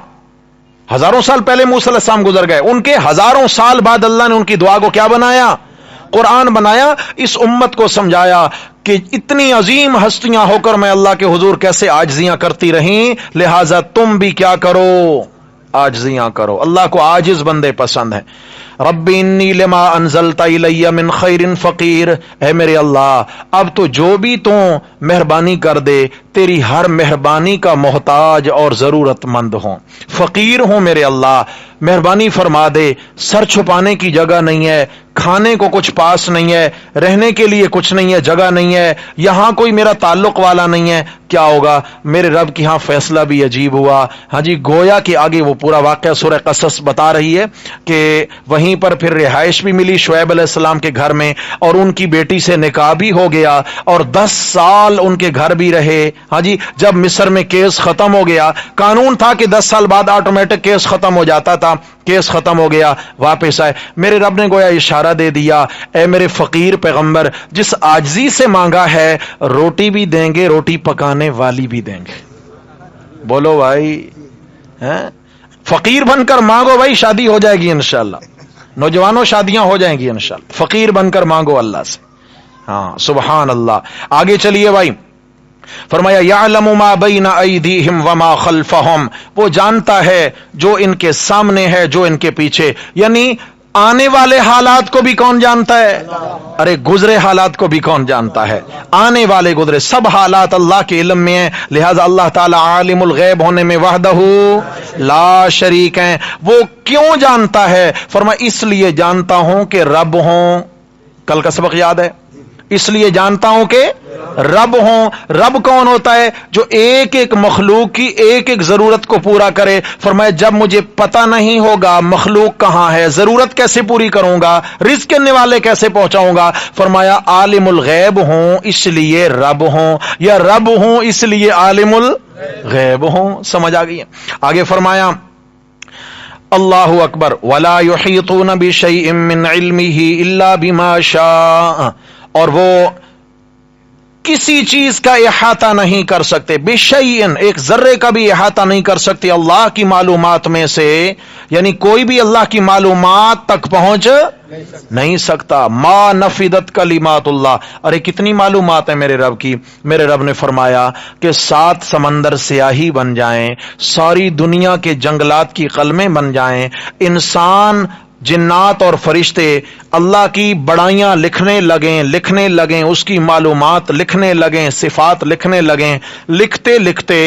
ہزاروں سال پہلے موسیٰ علیہ السلام گزر گئے، ان کے ہزاروں سال بعد اللہ نے ان کی دعا کو کیا بنایا؟ قرآن بنایا۔ اس امت کو سمجھایا کہ اتنی عظیم ہستیاں ہو کر میں اللہ کے حضور کیسے عاجزیاں کرتی رہیں، لہٰذا تم بھی کیا کرو؟ عاجزیاں کرو۔ اللہ کو عاجز بندے پسند ہیں۔ رب انی لما انزلت الی من خیر فقیر، اے میرے اللہ اب تو جو بھی تو مہربانی کر دے تیری ہر مہربانی کا محتاج اور ضرورت مند ہوں، فقیر ہوں میرے اللہ، مہربانی فرما دے۔ سر چھپانے کی جگہ نہیں ہے، کھانے کو کچھ پاس نہیں ہے، رہنے کے لیے کچھ نہیں ہے، جگہ نہیں ہے، یہاں کوئی میرا تعلق والا نہیں ہے، کیا ہوگا؟ میرے رب کی ہاں فیصلہ بھی عجیب ہوا۔ ہاں جی، گویا کہ آگے وہ پورا واقعہ سورہ قصص بتا رہی ہے کہ وہیں پر پھر رہائش بھی ملی شعیب علیہ السلام کے گھر میں، اور ان کی بیٹی سے نکاح بھی ہو گیا، اور 10 سال ان کے گھر بھی رہے، ہاں جی، جب مصر میں کیس ختم ہو گیا، قانون تھا کہ 10 سال بعد آٹومیٹک کیس ختم ہو جاتا تھا، کیس ختم ہو گیا، واپس آئے، میرے رب نے گویا اشارہ دے دیا، اے میرے فقیر پیغمبر، جس عاجزی سے مانگا ہے روٹی بھی دیں گے، روٹی پکانے والی بھی دیں گے۔ بولو بھائی، فقیر بن کر مانگو بھائی، شادی ہو جائے گی انشاءاللہ، نوجوانوں شادیاں ہو جائیں گی انشاءاللہ، فقیر بن کر مانگو اللہ سے۔ ہاں سبحان اللہ۔ آگے چلیے بھائی، فرمایا یعلم ما بین ایدیہم وما خلفہم، وہ جانتا ہے جو ان کے سامنے ہے، جو ان کے پیچھے، یعنی آنے والے حالات کو بھی کون جانتا ہے؟ ارے گزرے حالات کو بھی کون جانتا ہے؟ آنے والے گزرے سب حالات اللہ کے علم میں ہیں، لہذا اللہ تعالی عالم الغیب ہونے میں وحدہ لا شریک ہیں۔ وہ کیوں جانتا ہے؟ فرمایا اس لیے جانتا ہوں کہ رب ہوں، کل کا سبق یاد ہے، اس لیے جانتا ہوں کہ رب ہوں۔ رب کون ہوتا ہے؟ جو ایک ایک مخلوق کی ایک ایک ضرورت کو پورا کرے۔ فرمایا جب مجھے پتہ نہیں ہوگا مخلوق کہاں ہے، ضرورت کیسے پوری کروں گا، رزق کرنے والے کیسے پہنچاؤں گا، فرمایا عالم الغیب ہوں اس لیے رب ہوں، یا رب ہوں اس لیے عالم الغیب ہوں۔ سمجھ آ گئی ہے؟ آگے فرمایا اللہ اکبر، ولا یحیطون بشیء من علمہ الا بما شاء، اور وہ کسی چیز کا احاطہ نہیں کر سکتے، بشیء ایک ذرے کا بھی احاطہ نہیں کر سکتے اللہ کی معلومات میں سے، یعنی کوئی بھی اللہ کی معلومات تک پہنچ نہیں سکتا۔ ما نفدت کلمات اللہ، ارے کتنی معلومات ہے میرے رب کی۔ میرے رب نے فرمایا کہ 7 سمندر سیاہی بن جائیں، ساری دنیا کے جنگلات کی قلمیں بن جائیں، انسان جنات اور فرشتے اللہ کی بڑائیاں لکھنے لگیں، اس کی معلومات لکھنے لگیں، صفات لکھنے لگیں، لکھتے لکھتے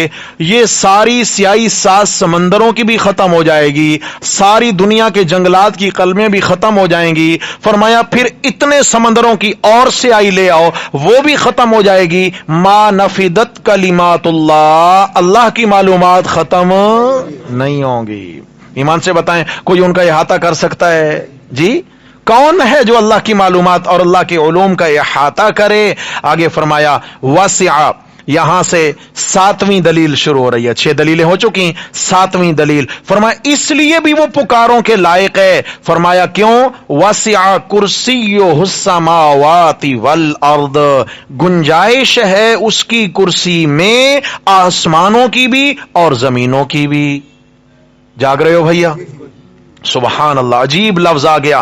یہ ساری سیاہی 7 سمندروں کی بھی ختم ہو جائے گی، ساری دنیا کے جنگلات کی قلمیں بھی ختم ہو جائیں گی۔ فرمایا پھر اتنے سمندروں کی اور سیاہی لے آؤ، وہ بھی ختم ہو جائے گی، ما نفدت کلمات اللہ، اللہ کی معلومات ختم نہیں ہوں گی۔ ایمان سے بتائیں کوئی ان کا احاطہ کر سکتا ہے؟ جی کون ہے جو اللہ کی معلومات اور اللہ کے علوم کا احاطہ کرے؟ آگے فرمایا وسع، یہاں سے 7ویں دلیل شروع ہو رہی ہے، 6 دلیلیں ہو چکی، 7ویں دلیل فرمایا اس لیے بھی وہ پکاروں کے لائق ہے۔ فرمایا کیوں؟ وسع کرسیہ السماوات والارض، گنجائش ہے اس کی کرسی میں آسمانوں کی بھی اور زمینوں کی بھی۔ جاگ رہے ہو بھیا؟ سبحان اللہ، عجیب لفظ آ گیا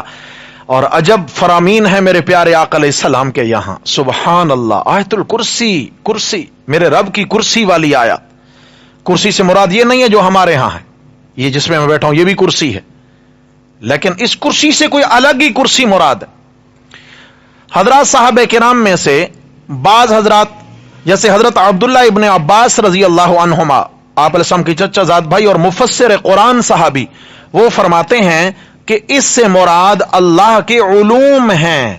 اور عجب فرامین ہے میرے پیارے آقا علیہ السلام کے یہاں۔ سبحان اللہ، آیت الکرسی، کرسی، میرے رب کی کرسی والی آیت۔ کرسی سے مراد یہ نہیں ہے جو ہمارے ہاں ہے، یہ جس میں بیٹھا ہوں یہ بھی کرسی ہے، لیکن اس کرسی سے کوئی الگ ہی کرسی مراد ہے۔ حضرات صحابہ کرام میں سے بعض حضرات جیسے حضرت عبداللہ ابن عباس رضی اللہ عنہما، آپ علیہ السلام کی چچا زاد بھائی اور مفسر قرآن صحابی، وہ فرماتے ہیں کہ اس سے مراد اللہ کے علوم ہیں۔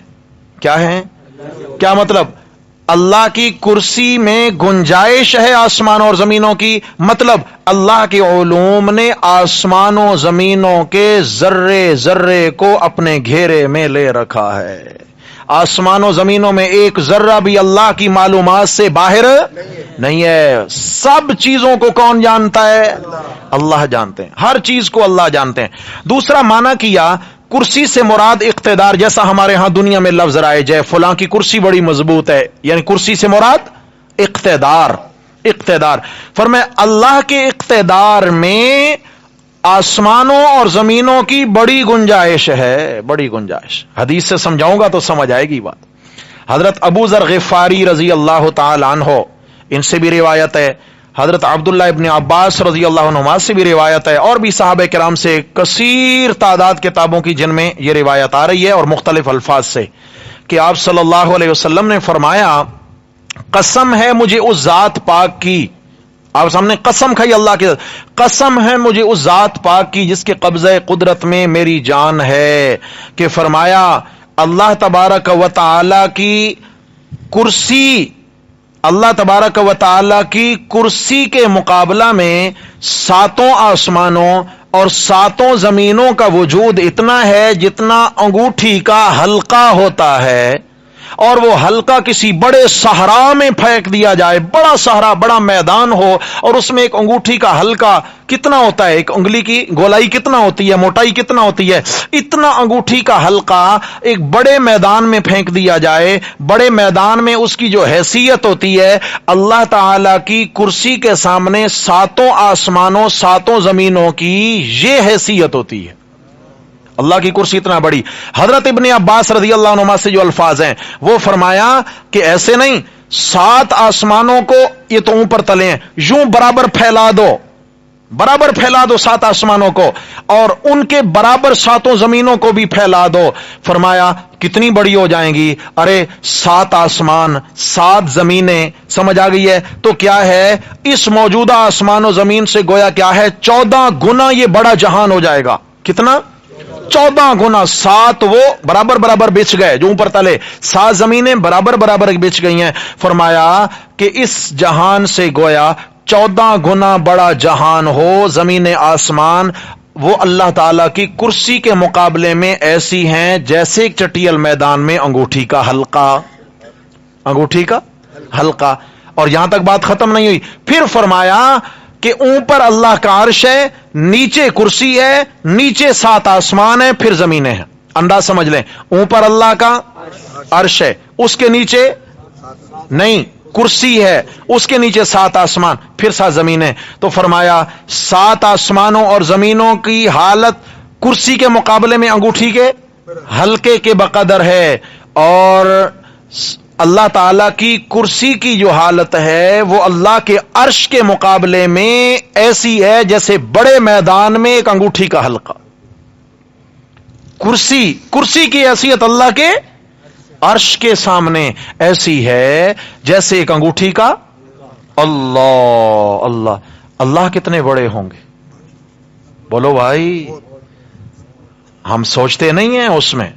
کیا ہیں؟ کیا مطلب؟ اللہ کی کرسی میں گنجائش ہے آسمانوں اور زمینوں کی، مطلب اللہ کے علوم نے آسمانوں زمینوں کے ذرے ذرے کو اپنے گھیرے میں لے رکھا ہے۔ آسمانوں زمینوں میں ایک ذرہ بھی اللہ کی معلومات سے باہر نہیں ہے۔ سب چیزوں کو کون جانتا ہے؟ اللہ جانتے ہیں، ہر چیز کو اللہ جانتے ہیں۔ دوسرا معنی کیا، کرسی سے مراد اقتدار، جیسا ہمارے ہاں دنیا میں لفظ رائج ہے فلاں کی کرسی بڑی مضبوط ہے، یعنی کرسی سے مراد اقتدار۔ اقتدار فرمایا اللہ کے اقتدار میں آسمانوں اور زمینوں کی بڑی گنجائش ہے، بڑی گنجائش۔ حدیث سے سمجھاؤں گا تو سمجھ آئے گی بات۔ حضرت ابو ذر غفاری رضی اللہ تعالی عنہ، ان سے بھی روایت ہے، حضرت عبداللہ ابن عباس رضی اللہ عنہما سے بھی روایت ہے، اور بھی صحابہ کرام سے کثیر تعداد کتابوں کی جن میں یہ روایت آ رہی ہے اور مختلف الفاظ سے، کہ آپ صلی اللہ علیہ وسلم نے فرمایا قسم ہے مجھے اس ذات پاک کی، آپ سامنے قسم کھائی اللہ کی، قسم ہے مجھے اس ذات پاک کی جس کے قبضہ قدرت میں میری جان ہے، کہ فرمایا اللہ تبارک و تعالی کی کرسی، اللہ تبارک و تعالی کی کرسی کے مقابلہ میں 7 آسمانوں اور 7 زمینوں کا وجود اتنا ہے جتنا انگوٹھی کا حلقہ ہوتا ہے، اور وہ حلقہ کسی بڑے صحرا میں پھینک دیا جائے، بڑا صحرا، بڑا میدان ہو، اور اس میں ایک انگوٹھی کا حلقہ کتنا ہوتا ہے، ایک انگلی کی گولائی کتنا ہوتی ہے، موٹائی کتنا ہوتی ہے، اتنا انگوٹھی کا حلقہ ایک بڑے میدان میں پھینک دیا جائے، بڑے میدان میں اس کی جو حیثیت ہوتی ہے اللہ تعالی کی کرسی کے سامنے ساتوں آسمانوں ساتوں زمینوں کی یہ حیثیت ہوتی ہے۔ اللہ کی کرسی اتنا بڑی۔ حضرت ابن عباس رضی اللہ عنہما سے جو الفاظ ہیں وہ فرمایا کہ ایسے نہیں، 7 آسمانوں کو یہ تو اوپر تلے ہیں، یوں برابر پھیلا دو، برابر پھیلا دو 7 آسمانوں کو، اور ان کے برابر 7 زمینوں کو بھی پھیلا دو۔ فرمایا کتنی بڑی ہو جائیں گی؟ ارے 7 آسمان 7 زمینیں، سمجھ آ گئی ہے؟ تو کیا ہے، اس موجودہ آسمان و زمین سے گویا کیا ہے، 14 گنا یہ بڑا جہان ہو جائے گا۔ کتنا؟ 14 گنا۔ 7 وہ برابر برابر بچ گئے جو اوپر تلے، 7 زمینیں برابر برابر بچ گئی ہیں۔ فرمایا کہ اس جہان سے گویا 14 گنا بڑا جہان ہو، زمین آسمان، وہ اللہ تعالی کی کرسی کے مقابلے میں ایسی ہیں جیسے ایک چٹیل میدان میں انگوٹھی کا حلقہ، انگوٹھی کا حلقہ۔ اور یہاں تک بات ختم نہیں ہوئی، پھر فرمایا کہ اوپر اللہ کا عرش ہے، نیچے کرسی ہے، نیچے 7 آسمان ہے، پھر زمینیں ہیں۔ انداز سمجھ لیں، اوپر اللہ کا عرش ہے، اس کے نیچے نہیں کرسی ہے، اس کے نیچے 7 آسمان، پھر 7 زمینیں۔ تو فرمایا 7 آسمانوں اور زمینوں کی حالت کرسی کے مقابلے میں انگوٹھی کے حلقے کے بقدر ہے، اور اللہ تعالی کی کرسی کی جو حالت ہے وہ اللہ کے عرش کے مقابلے میں ایسی ہے جیسے بڑے میدان میں ایک انگوٹھی کا حلقہ۔ کرسی کی حیثیت اللہ کے عرش کے سامنے ایسی ہے جیسے ایک انگوٹھی کا۔ اللہ اللہ اللہ کتنے بڑے ہوں گے، بولو بھائی، ہم سوچتے نہیں ہیں اس میں،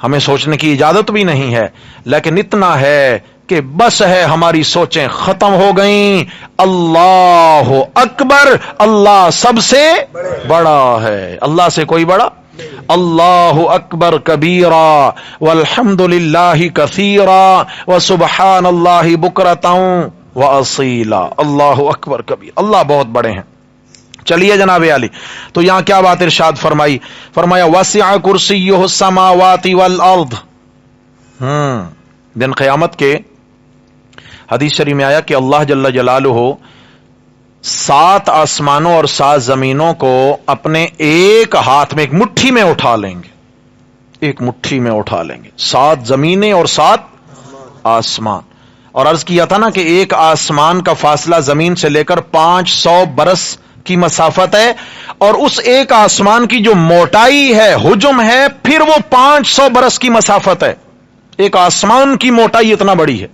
ہمیں سوچنے کی اجازت بھی نہیں ہے، لیکن اتنا ہے کہ بس ہے ہماری سوچیں ختم ہو گئیں۔ اللہ اکبر، اللہ سب سے بڑا ہے، اللہ سے کوئی بڑا۔ اللہ اکبر کبیرا والحمد للہ کثیرا وسبحان اللہ بکرۃ واصیلا۔ اللہ اکبر کبیر، اللہ بہت بڑے ہیں۔ چلیے جناب علی، تو یہاں کیا بات ارشاد فرمائی؟ فرمایا وسع کرسیہ السماوات والارض۔ دن قیامت کے حدیث شریف میں آیا کہ اللہ جل جلالہ 7 آسمانوں اور 7 زمینوں کو اپنے ایک ہاتھ میں، ایک مٹھی میں اٹھا لیں گے، ایک مٹھی میں اٹھا لیں گے، 7 زمینیں اور 7 آسمان۔ اور عرض کیا تھا نا کہ ایک آسمان کا فاصلہ زمین سے لے کر 500 برس کی مسافت ہے، اور اس ایک آسمان کی جو موٹائی ہے، حجم ہے، پھر وہ 500 برس کی مسافت ہے۔ ایک آسمان کی موٹائی اتنا بڑی ہے،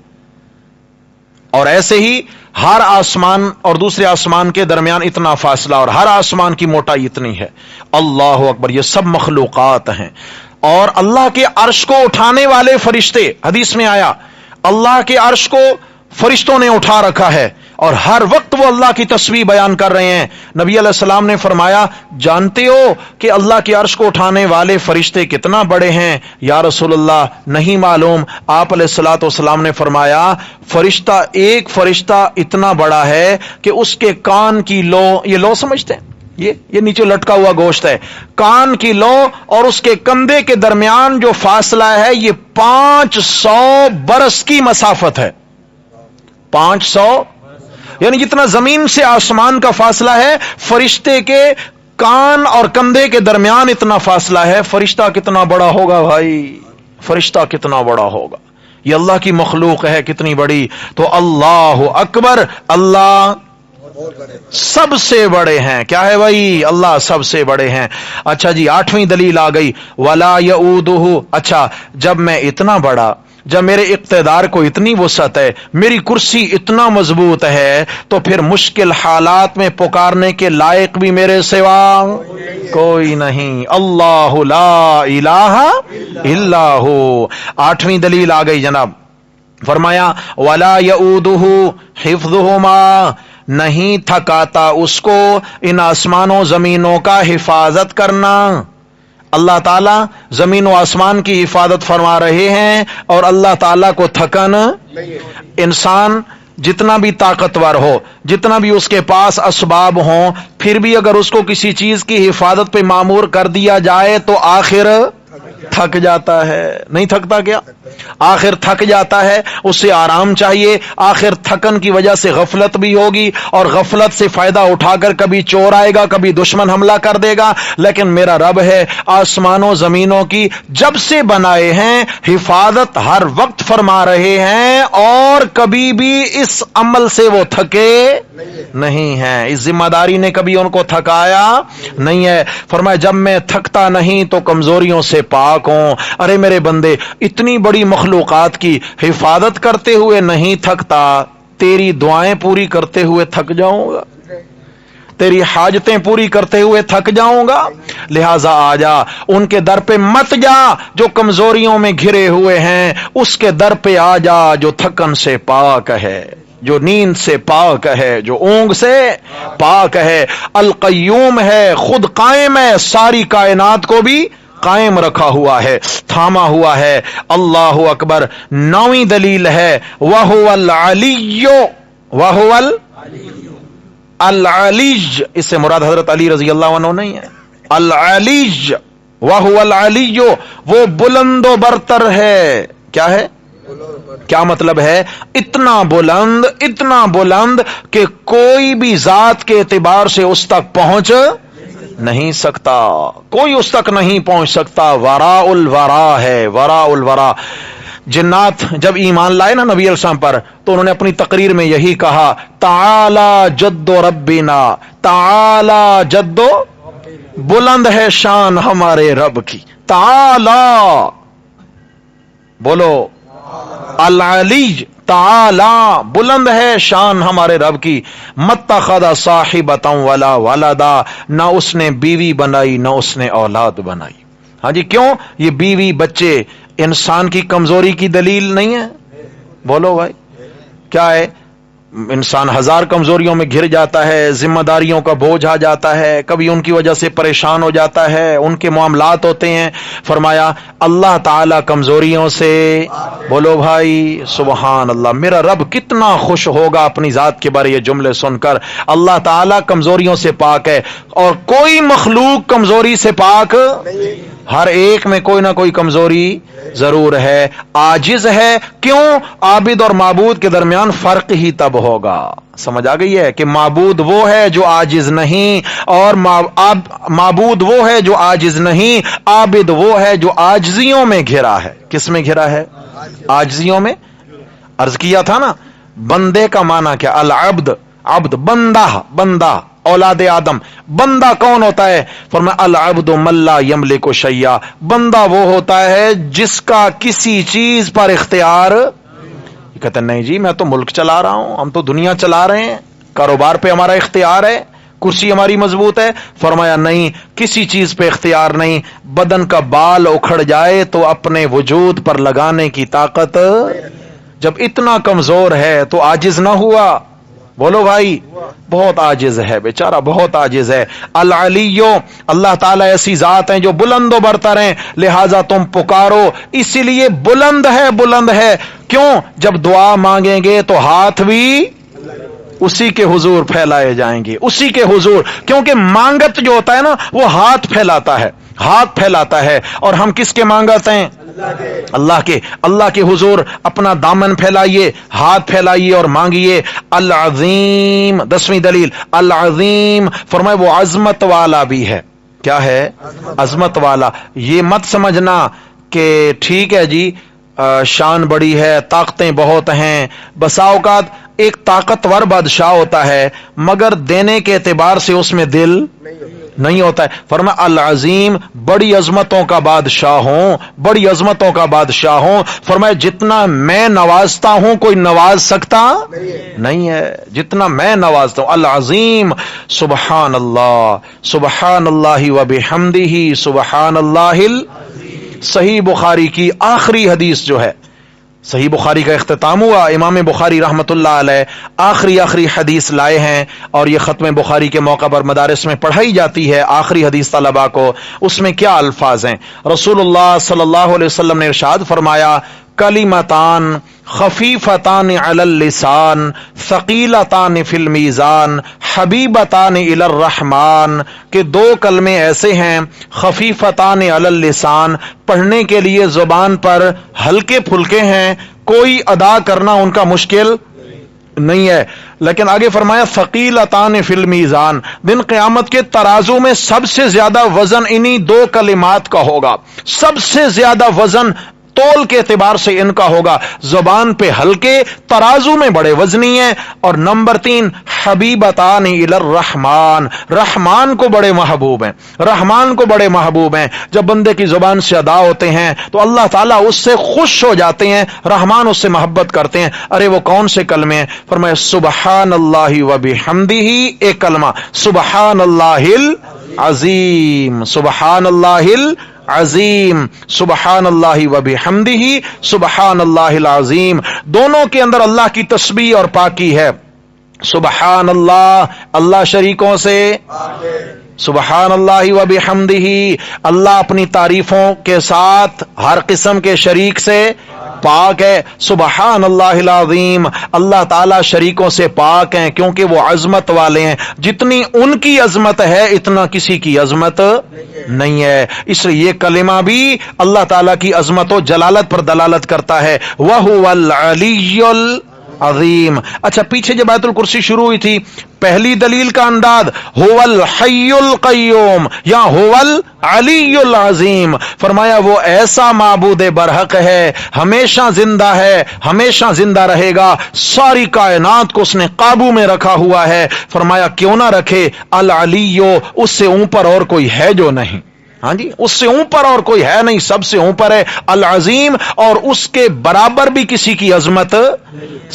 اور ایسے ہی ہر آسمان اور دوسرے آسمان کے درمیان اتنا فاصلہ، اور ہر آسمان کی موٹائی اتنی ہے۔ اللہ اکبر، یہ سب مخلوقات ہیں۔ اور اللہ کے عرش کو اٹھانے والے فرشتے، حدیث میں آیا اللہ کے عرش کو فرشتوں نے اٹھا رکھا ہے، اور ہر وقت وہ اللہ کی تسبیح بیان کر رہے ہیں۔ نبی علیہ السلام نے فرمایا جانتے ہو کہ اللہ کے عرش کو اٹھانے والے فرشتے کتنا بڑے ہیں؟ یا رسول اللہ نہیں معلوم۔ آپ علیہ الصلوۃ والسلام نے فرمایا فرشتہ، ایک فرشتہ اتنا بڑا ہے کہ اس کے کان کی لو، یہ لو سمجھتے ہیں، یہ نیچے لٹکا ہوا گوشت ہے، کان کی لو اور اس کے کندھے کے درمیان جو فاصلہ ہے یہ 500 برس کی مسافت ہے۔ 500 یعنی جتنا زمین سے آسمان کا فاصلہ ہے، فرشتے کے کان اور کندھے کے درمیان اتنا فاصلہ ہے۔ فرشتہ کتنا بڑا ہوگا بھائی، فرشتہ کتنا بڑا ہوگا، یہ اللہ کی مخلوق ہے کتنی بڑی۔ تو اللہ اکبر، اللہ سب سے بڑے ہیں۔ کیا ہے بھائی؟ اللہ سب سے بڑے ہیں۔ اچھا جی، 8ویں دلیل آ گئی، ولا یؤودہ۔ اچھا، جب میں اتنا بڑا، جب میرے اقتدار کو اتنی وسعت ہے، میری کرسی اتنا مضبوط ہے، تو پھر مشکل حالات میں پکارنے کے لائق بھی میرے سوا کوئی نہیں۔ اللہ لا الہ الا ہو۔ 8ویں دلیل آ گئی جناب، فرمایا ولا یؤودہ حفظہما، نہیں تھکاتا اس کو ان آسمانوں زمینوں کا حفاظت کرنا۔ اللہ تعالیٰ زمین و آسمان کی حفاظت فرما رہے ہیں اور اللہ تعالیٰ کو تھکن انسان جتنا بھی طاقتور ہو، جتنا بھی اس کے پاس اسباب ہوں، پھر بھی اگر اس کو کسی چیز کی حفاظت پہ مامور کر دیا جائے تو آخر تھک جاتا ہے. نہیں تھکتا کیا؟ آخر تھک جاتا ہے. اسے آرام چاہیے. آخر تھکن کی وجہ سے غفلت بھی ہوگی اور غفلت سے فائدہ اٹھا کر کبھی چور آئے گا، کبھی دشمن حملہ کر دے گا. لیکن میرا رب ہے آسمانوں زمینوں کی جب سے بنائے ہیں حفاظت ہر وقت فرما رہے ہیں اور کبھی بھی اس عمل سے وہ تھکے نہیں ہیں. اس ذمہ داری نے کبھی ان کو تھکایا نہیں ہے. فرمایا جب میں تھکتا نہیں تو کمزوریوں سے پاک ہوں. ارے میرے بندے، اتنی بڑی مخلوقات کی حفاظت کرتے ہوئے نہیں تھکتا، تیری دعائیں پوری کرتے ہوئے تھک جاؤں گا، تیری حاجتیں پوری کرتے ہوئے تھک جاؤں گا. لہذا آ جا، ان کے در پہ مت جا جو کمزوریوں میں گھرے ہوئے ہیں، اس کے در پہ آ جا جو تھکن سے پاک ہے، جو نیند سے پاک ہے، جو اونگ سے پاک ہے. القیوم ہے، خود قائم ہے، ساری کائنات کو بھی قائم رکھا ہوا ہے، تھاما ہوا ہے. اللہ اکبر. 9ویں دلیل ہے وَهُوَ الْعَلِيُّ وَهُوَ الْعَلِيُّ. اس سے مراد حضرت علی رضی اللہ عنہ نہیں ہے. العلیج وَهُوَ الْعَلِيُّ، وہ بلند و برتر ہے. کیا ہے؟ کیا مطلب ہے؟ اتنا بلند کہ کوئی بھی ذات کے اعتبار سے اس تک پہنچ نہیں سکتا، کوئی اس تک نہیں پہنچ سکتا. وراء الورا ہے، وراء الورا. جنات جب ایمان لائے نا نبی علیہ السلام پر تو انہوں نے اپنی تقریر میں یہی کہا، تعالی جد ربنا، تعالی جد، بلند ہے شان ہمارے رب کی. تعالی بولو، العلی، تعالی بلند ہے شان ہمارے رب کی. متخذ صاحبۃ ولا ولدا، نہ اس نے بیوی بنائی نہ اس نے اولاد بنائی. ہاں جی، کیوں؟ یہ بیوی بچے انسان کی کمزوری کی دلیل نہیں ہے؟ بولو بھائی، کیا ہے؟ انسان ہزار کمزوریوں میں گھر جاتا ہے، ذمہ داریوں کا بوجھ آ جاتا ہے، کبھی ان کی وجہ سے پریشان ہو جاتا ہے، ان کے معاملات ہوتے ہیں. فرمایا اللہ تعالی کمزوریوں سے، بولو بھائی سبحان اللہ. میرا رب کتنا خوش ہوگا اپنی ذات کے بارے یہ جملے سن کر. اللہ تعالی کمزوریوں سے پاک ہے اور کوئی مخلوق کمزوری سے پاک، ہر ایک میں کوئی نہ کوئی کمزوری ضرور ہے. عاجز ہے. کیوں؟ عابد اور معبود کے درمیان فرق ہی تب ہوگا. سمجھ آ گئی ہے کہ معبود وہ ہے جو عاجز نہیں، اور معبود وہ ہے جو عاجز نہیں، عابد وہ ہے جو عاجزیوں میں گھرا ہے. کس میں گھرا ہے؟ عاجزیوں میں. عرض کیا تھا نا، بندے کا معنی کیا؟ العبد، عبد، بندہ اولاد آدم. بندہ کون ہوتا ہے؟ فرمایا العبد من لا یملک شیئا، بندہ وہ ہوتا ہے جس کا کسی چیز پر اختیار. کہتے ہیں نہیں جی میں تو ملک چلا رہا ہوں، ہم تو دنیا چلا رہے ہیں، کاروبار پہ ہمارا اختیار ہے، کرسی ہماری مضبوط ہے. فرمایا نہیں، کسی چیز پہ اختیار نہیں. بدن کا بال اکھڑ جائے تو اپنے وجود پر لگانے کی طاقت، جب اتنا کمزور ہے تو عاجز نہ ہوا؟ بولو بھائی، بہت عاجز ہے بیچارہ، بہت عاجز ہے. العلیو، اللہ تعالیٰ ایسی ذات ہیں جو بلند و برتر ہیں، لہذا تم پکارو. اسی لیے بلند ہے. کیوں؟ جب دعا مانگیں گے تو ہاتھ بھی اسی کے حضور پھیلائے جائیں گے، اسی کے حضور. کیونکہ مانگت جو ہوتا ہے نا وہ ہاتھ پھیلاتا ہے. اور ہم کس کے مانگت ہیں؟ اللہ کے حضور اپنا دامن پھیلائیے، ہاتھ پھیلائیے اور مانگیے. العظیم، 10ویں دلیل العظیم. فرمائے وہ عظمت والا بھی ہے. کیا ہے؟ عظمت والا. یہ مت سمجھنا کہ ٹھیک ہے جی شان بڑی ہے، طاقتیں بہت ہیں. بسا اوقات ایک طاقتور بادشاہ ہوتا ہے مگر دینے کے اعتبار سے اس میں دل نہیں ہوتا ہے. فرمایا العظیم، بڑی عظمتوں کا بادشاہ ہوں. فرمایا جتنا میں نوازتا ہوں کوئی نواز سکتا نہیں ہے، جتنا میں نوازتا ہوں. العظیم. سبحان اللہ وبحمدہ سبحان اللہ. صحیح بخاری کی آخری حدیث جو ہے صحیح بخاری کا اختتام ہوا، امام بخاری رحمت اللہ علیہ آخری حدیث لائے ہیں، اور یہ ختم بخاری کے موقع پر مدارس میں پڑھائی جاتی ہے آخری حدیث طلباء کو۔ اس میں کیا الفاظ ہیں؟ رسول اللہ صلی اللہ علیہ وسلم نے ارشاد فرمایا، کلمتان خفیفتان علی اللسان ثقیلتان فی المیزان حبیبتان الی الرحمن، کہ دو کلمے ایسے ہیں خفیفتان علی اللسان، پڑھنے کے لیے زبان پر ہلکے پھلکے ہیں، کوئی ادا کرنا ان کا مشکل نہیں ہے، لیکن آگے فرمایا ثقیلتان فی المیزان، دن قیامت کے ترازو میں سب سے زیادہ وزن انہی دو کلمات کا ہوگا، سب سے زیادہ وزن تول کے اعتبار سے ان کا ہوگا، زبان پہ ہلکے، ترازو میں بڑے وزنی ہیں۔ اور نمبر 3 حبیبتان الی الرحمن، رحمان کو بڑے محبوب ہیں، رحمان کو بڑے محبوب ہیں۔ جب بندے کی زبان سے ادا ہوتے ہیں تو اللہ تعالیٰ اس سے خوش ہو جاتے ہیں، رحمان اس سے محبت کرتے ہیں۔ ارے وہ کون سے کلمے ہیں؟ فرمایا سبحان اللہ و بحمدہ، ایک کلمہ سبحان اللہ العظیم، سبحان اللہ عظیم، سبحان اللہ و بحمدہ، سبحان اللہ العظیم، دونوں کے اندر اللہ کی تسبیح اور پاکی ہے۔ سبحان اللہ، اللہ شریکوں سے، سبحان اللہ و بحمدہ، اللہ اپنی تعریفوں کے ساتھ ہر قسم کے شریک سے پاک ہے۔ سبحان اللہ العظیم، اللہ تعالی شریکوں سے پاک ہیں کیونکہ وہ عظمت والے ہیں، جتنی ان کی عظمت ہے اتنا کسی کی عظمت نہیں ہے، اس لیے یہ کلمہ بھی اللہ تعالی کی عظمت و جلالت پر دلالت کرتا ہے۔ وَهُوَ الْعَلِيُّ الْعَظِيمُ۔ اچھا، پیچھے جب آیت الکرسی شروع ہوئی تھی، پہلی دلیل کا انداز هو الحی القیوم یا هو العلی العظیم، فرمایا وہ ایسا معبود برحق ہے، ہمیشہ زندہ ہے، ہمیشہ زندہ رہے گا، ساری کائنات کو اس نے قابو میں رکھا ہوا ہے۔ فرمایا کیوں نہ رکھے، العلیو، اس سے اوپر اور کوئی ہے جو نہیں، ہاں جی، اس سے اوپر اور کوئی ہے نہیں، سب سے اوپر ہے، العظیم، اور اس کے برابر بھی کسی کی عظمت،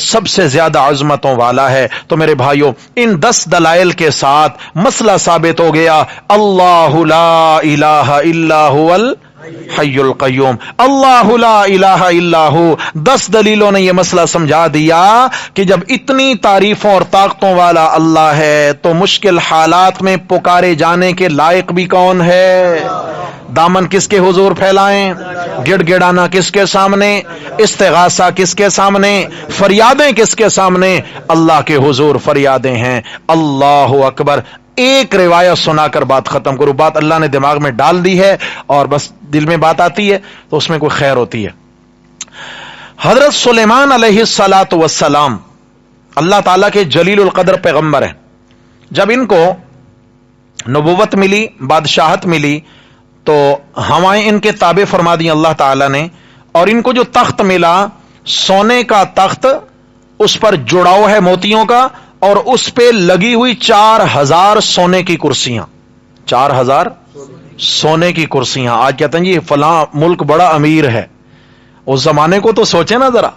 سب سے زیادہ عظمتوں والا ہے۔ تو میرے بھائیوں، ان 10 دلائل کے ساتھ مسئلہ ثابت ہو گیا، اللہ لا الہ الا هو الحی القیوم، اللہ لا الہ الا ہو۔ 10 دلیلوں نے یہ مسئلہ سمجھا دیا کہ جب اتنی تعریفوں اور طاقتوں والا اللہ ہے تو مشکل حالات میں پکارے جانے کے لائق بھی کون ہے؟ دامن کس کے حضور پھیلائیں؟ گڑ گڑانا کس کے سامنے؟ استغاثہ کس کے سامنے؟ فریادیں کس کے سامنے؟ اللہ کے حضور فریادیں ہیں۔ اللہ اکبر۔ ایک روایت سنا کر بات ختم کروں، بات اللہ نے دماغ میں ڈال دی ہے اور بس دل میں بات آتی ہے تو اس میں کوئی خیر ہوتی ہے۔ حضرت سلیمان علیہ الصلاۃ والسلام اللہ تعالیٰ کے جلیل القدر پیغمبر ہیں، جب ان کو نبوت ملی، بادشاہت ملی، تو ہوائیں ان کے تابع فرما دی اللہ تعالیٰ نے، اور ان کو جو تخت ملا، سونے کا تخت، اس پر جڑاؤ ہے موتیوں کا، اور اس پہ لگی ہوئی 4000 سونے کی کرسیاں، 4000 سونے کی کرسیاں۔ آج کہتے ہیں جی فلاں ملک بڑا امیر ہے، اس زمانے کو تو سوچیں نا ذرا،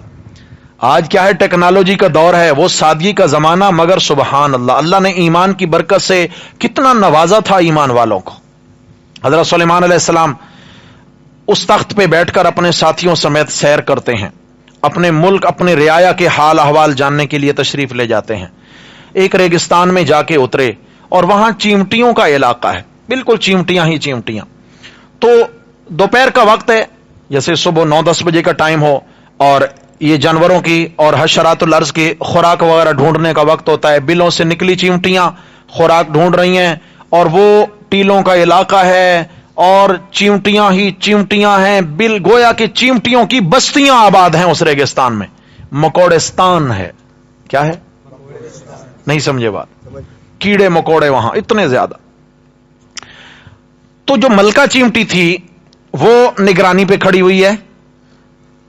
آج کیا ہے، ٹیکنالوجی کا دور ہے، وہ سادگی کا زمانہ، مگر سبحان اللہ، اللہ نے ایمان کی برکت سے کتنا نوازا تھا ایمان والوں کو۔ حضرت سلیمان علیہ السلام اس تخت پہ بیٹھ کر اپنے ساتھیوں سمیت سیر کرتے ہیں، اپنے ملک، اپنے رعایا کے حال احوال جاننے کے لیے تشریف لے جاتے ہیں۔ ایک ریگستان میں جا کے اترے اور وہاں چیونٹیوں کا علاقہ ہے، بالکل چیونٹیاں ہی چیونٹیاں۔ تو دوپہر کا وقت ہے، جیسے صبح 9-10 بجے کا ٹائم ہو، اور یہ جانوروں کی اور حشرات الارض کی خوراک وغیرہ ڈھونڈنے کا وقت ہوتا ہے۔ بلوں سے نکلی چیونٹیاں خوراک ڈھونڈ رہی ہیں، اور وہ ٹیلوں کا علاقہ ہے اور چیونٹیاں ہی چیونٹیاں ہیں، بل گویا کہ چیونٹیوں کی بستیاں آباد ہیں اس ریگستان میں، مکوڑستان ہے۔ کیا ہے؟ نہیں سمجھے بات؟ کیڑے مکوڑے وہاں اتنے زیادہ۔ تو جو ملکہ چیونٹی تھی وہ نگرانی پہ کھڑی ہوئی ہے۔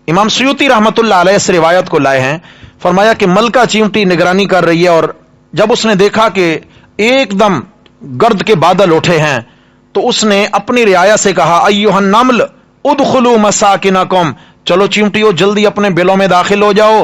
امام سیوطی رحمت اللہ علیہ اس روایت کو لائے ہیں، فرمایا کہ ملکہ چیونٹی نگرانی کر رہی ہے، اور جب اس نے دیکھا کہ ایک دم گرد کے بادل اٹھے ہیں تو اس نے اپنی رعایا سے کہا، ایھا النمل ادخلوا مساکنکم، چلو چیونٹیوں جلدی اپنے بلوں میں داخل ہو جاؤ،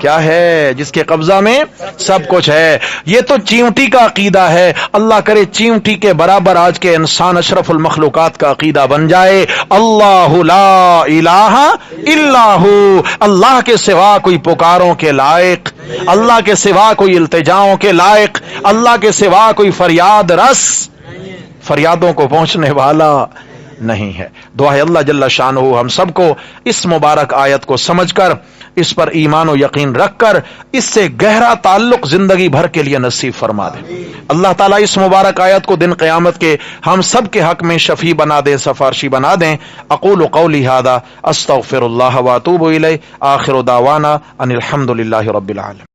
کیا ہے؟ جس کے قبضہ میں سب کچھ ہے۔ یہ تو چیونٹی کا عقیدہ ہے، اللہ کرے چیونٹی کے برابر آج کے انسان اشرف المخلوقات کا عقیدہ بن جائے۔ اللہ لا الہ الا ہو، اللہ کے سوا کوئی پکاروں کے لائق، اللہ کے سوا کوئی التجاؤں کے لائق، اللہ کے سوا کوئی فریاد رس، فریادوں کو پہنچنے والا نہیں ہے۔ دعا ہے اللہ جل شانہ ہم سب کو اس مبارک آیت کو سمجھ کر، اس پر ایمان و یقین رکھ کر، اس سے گہرا تعلق زندگی بھر کے لیے نصیب فرما دے۔ اللہ تعالیٰ اس مبارک آیت کو دن قیامت کے ہم سب کے حق میں شفیع بنا دے، سفارشی بنا دیں۔ اقول قولی ھذا استغفر اللہ واتوب الیہ، آخر دعوانا ان الحمد للہ رب العالمین۔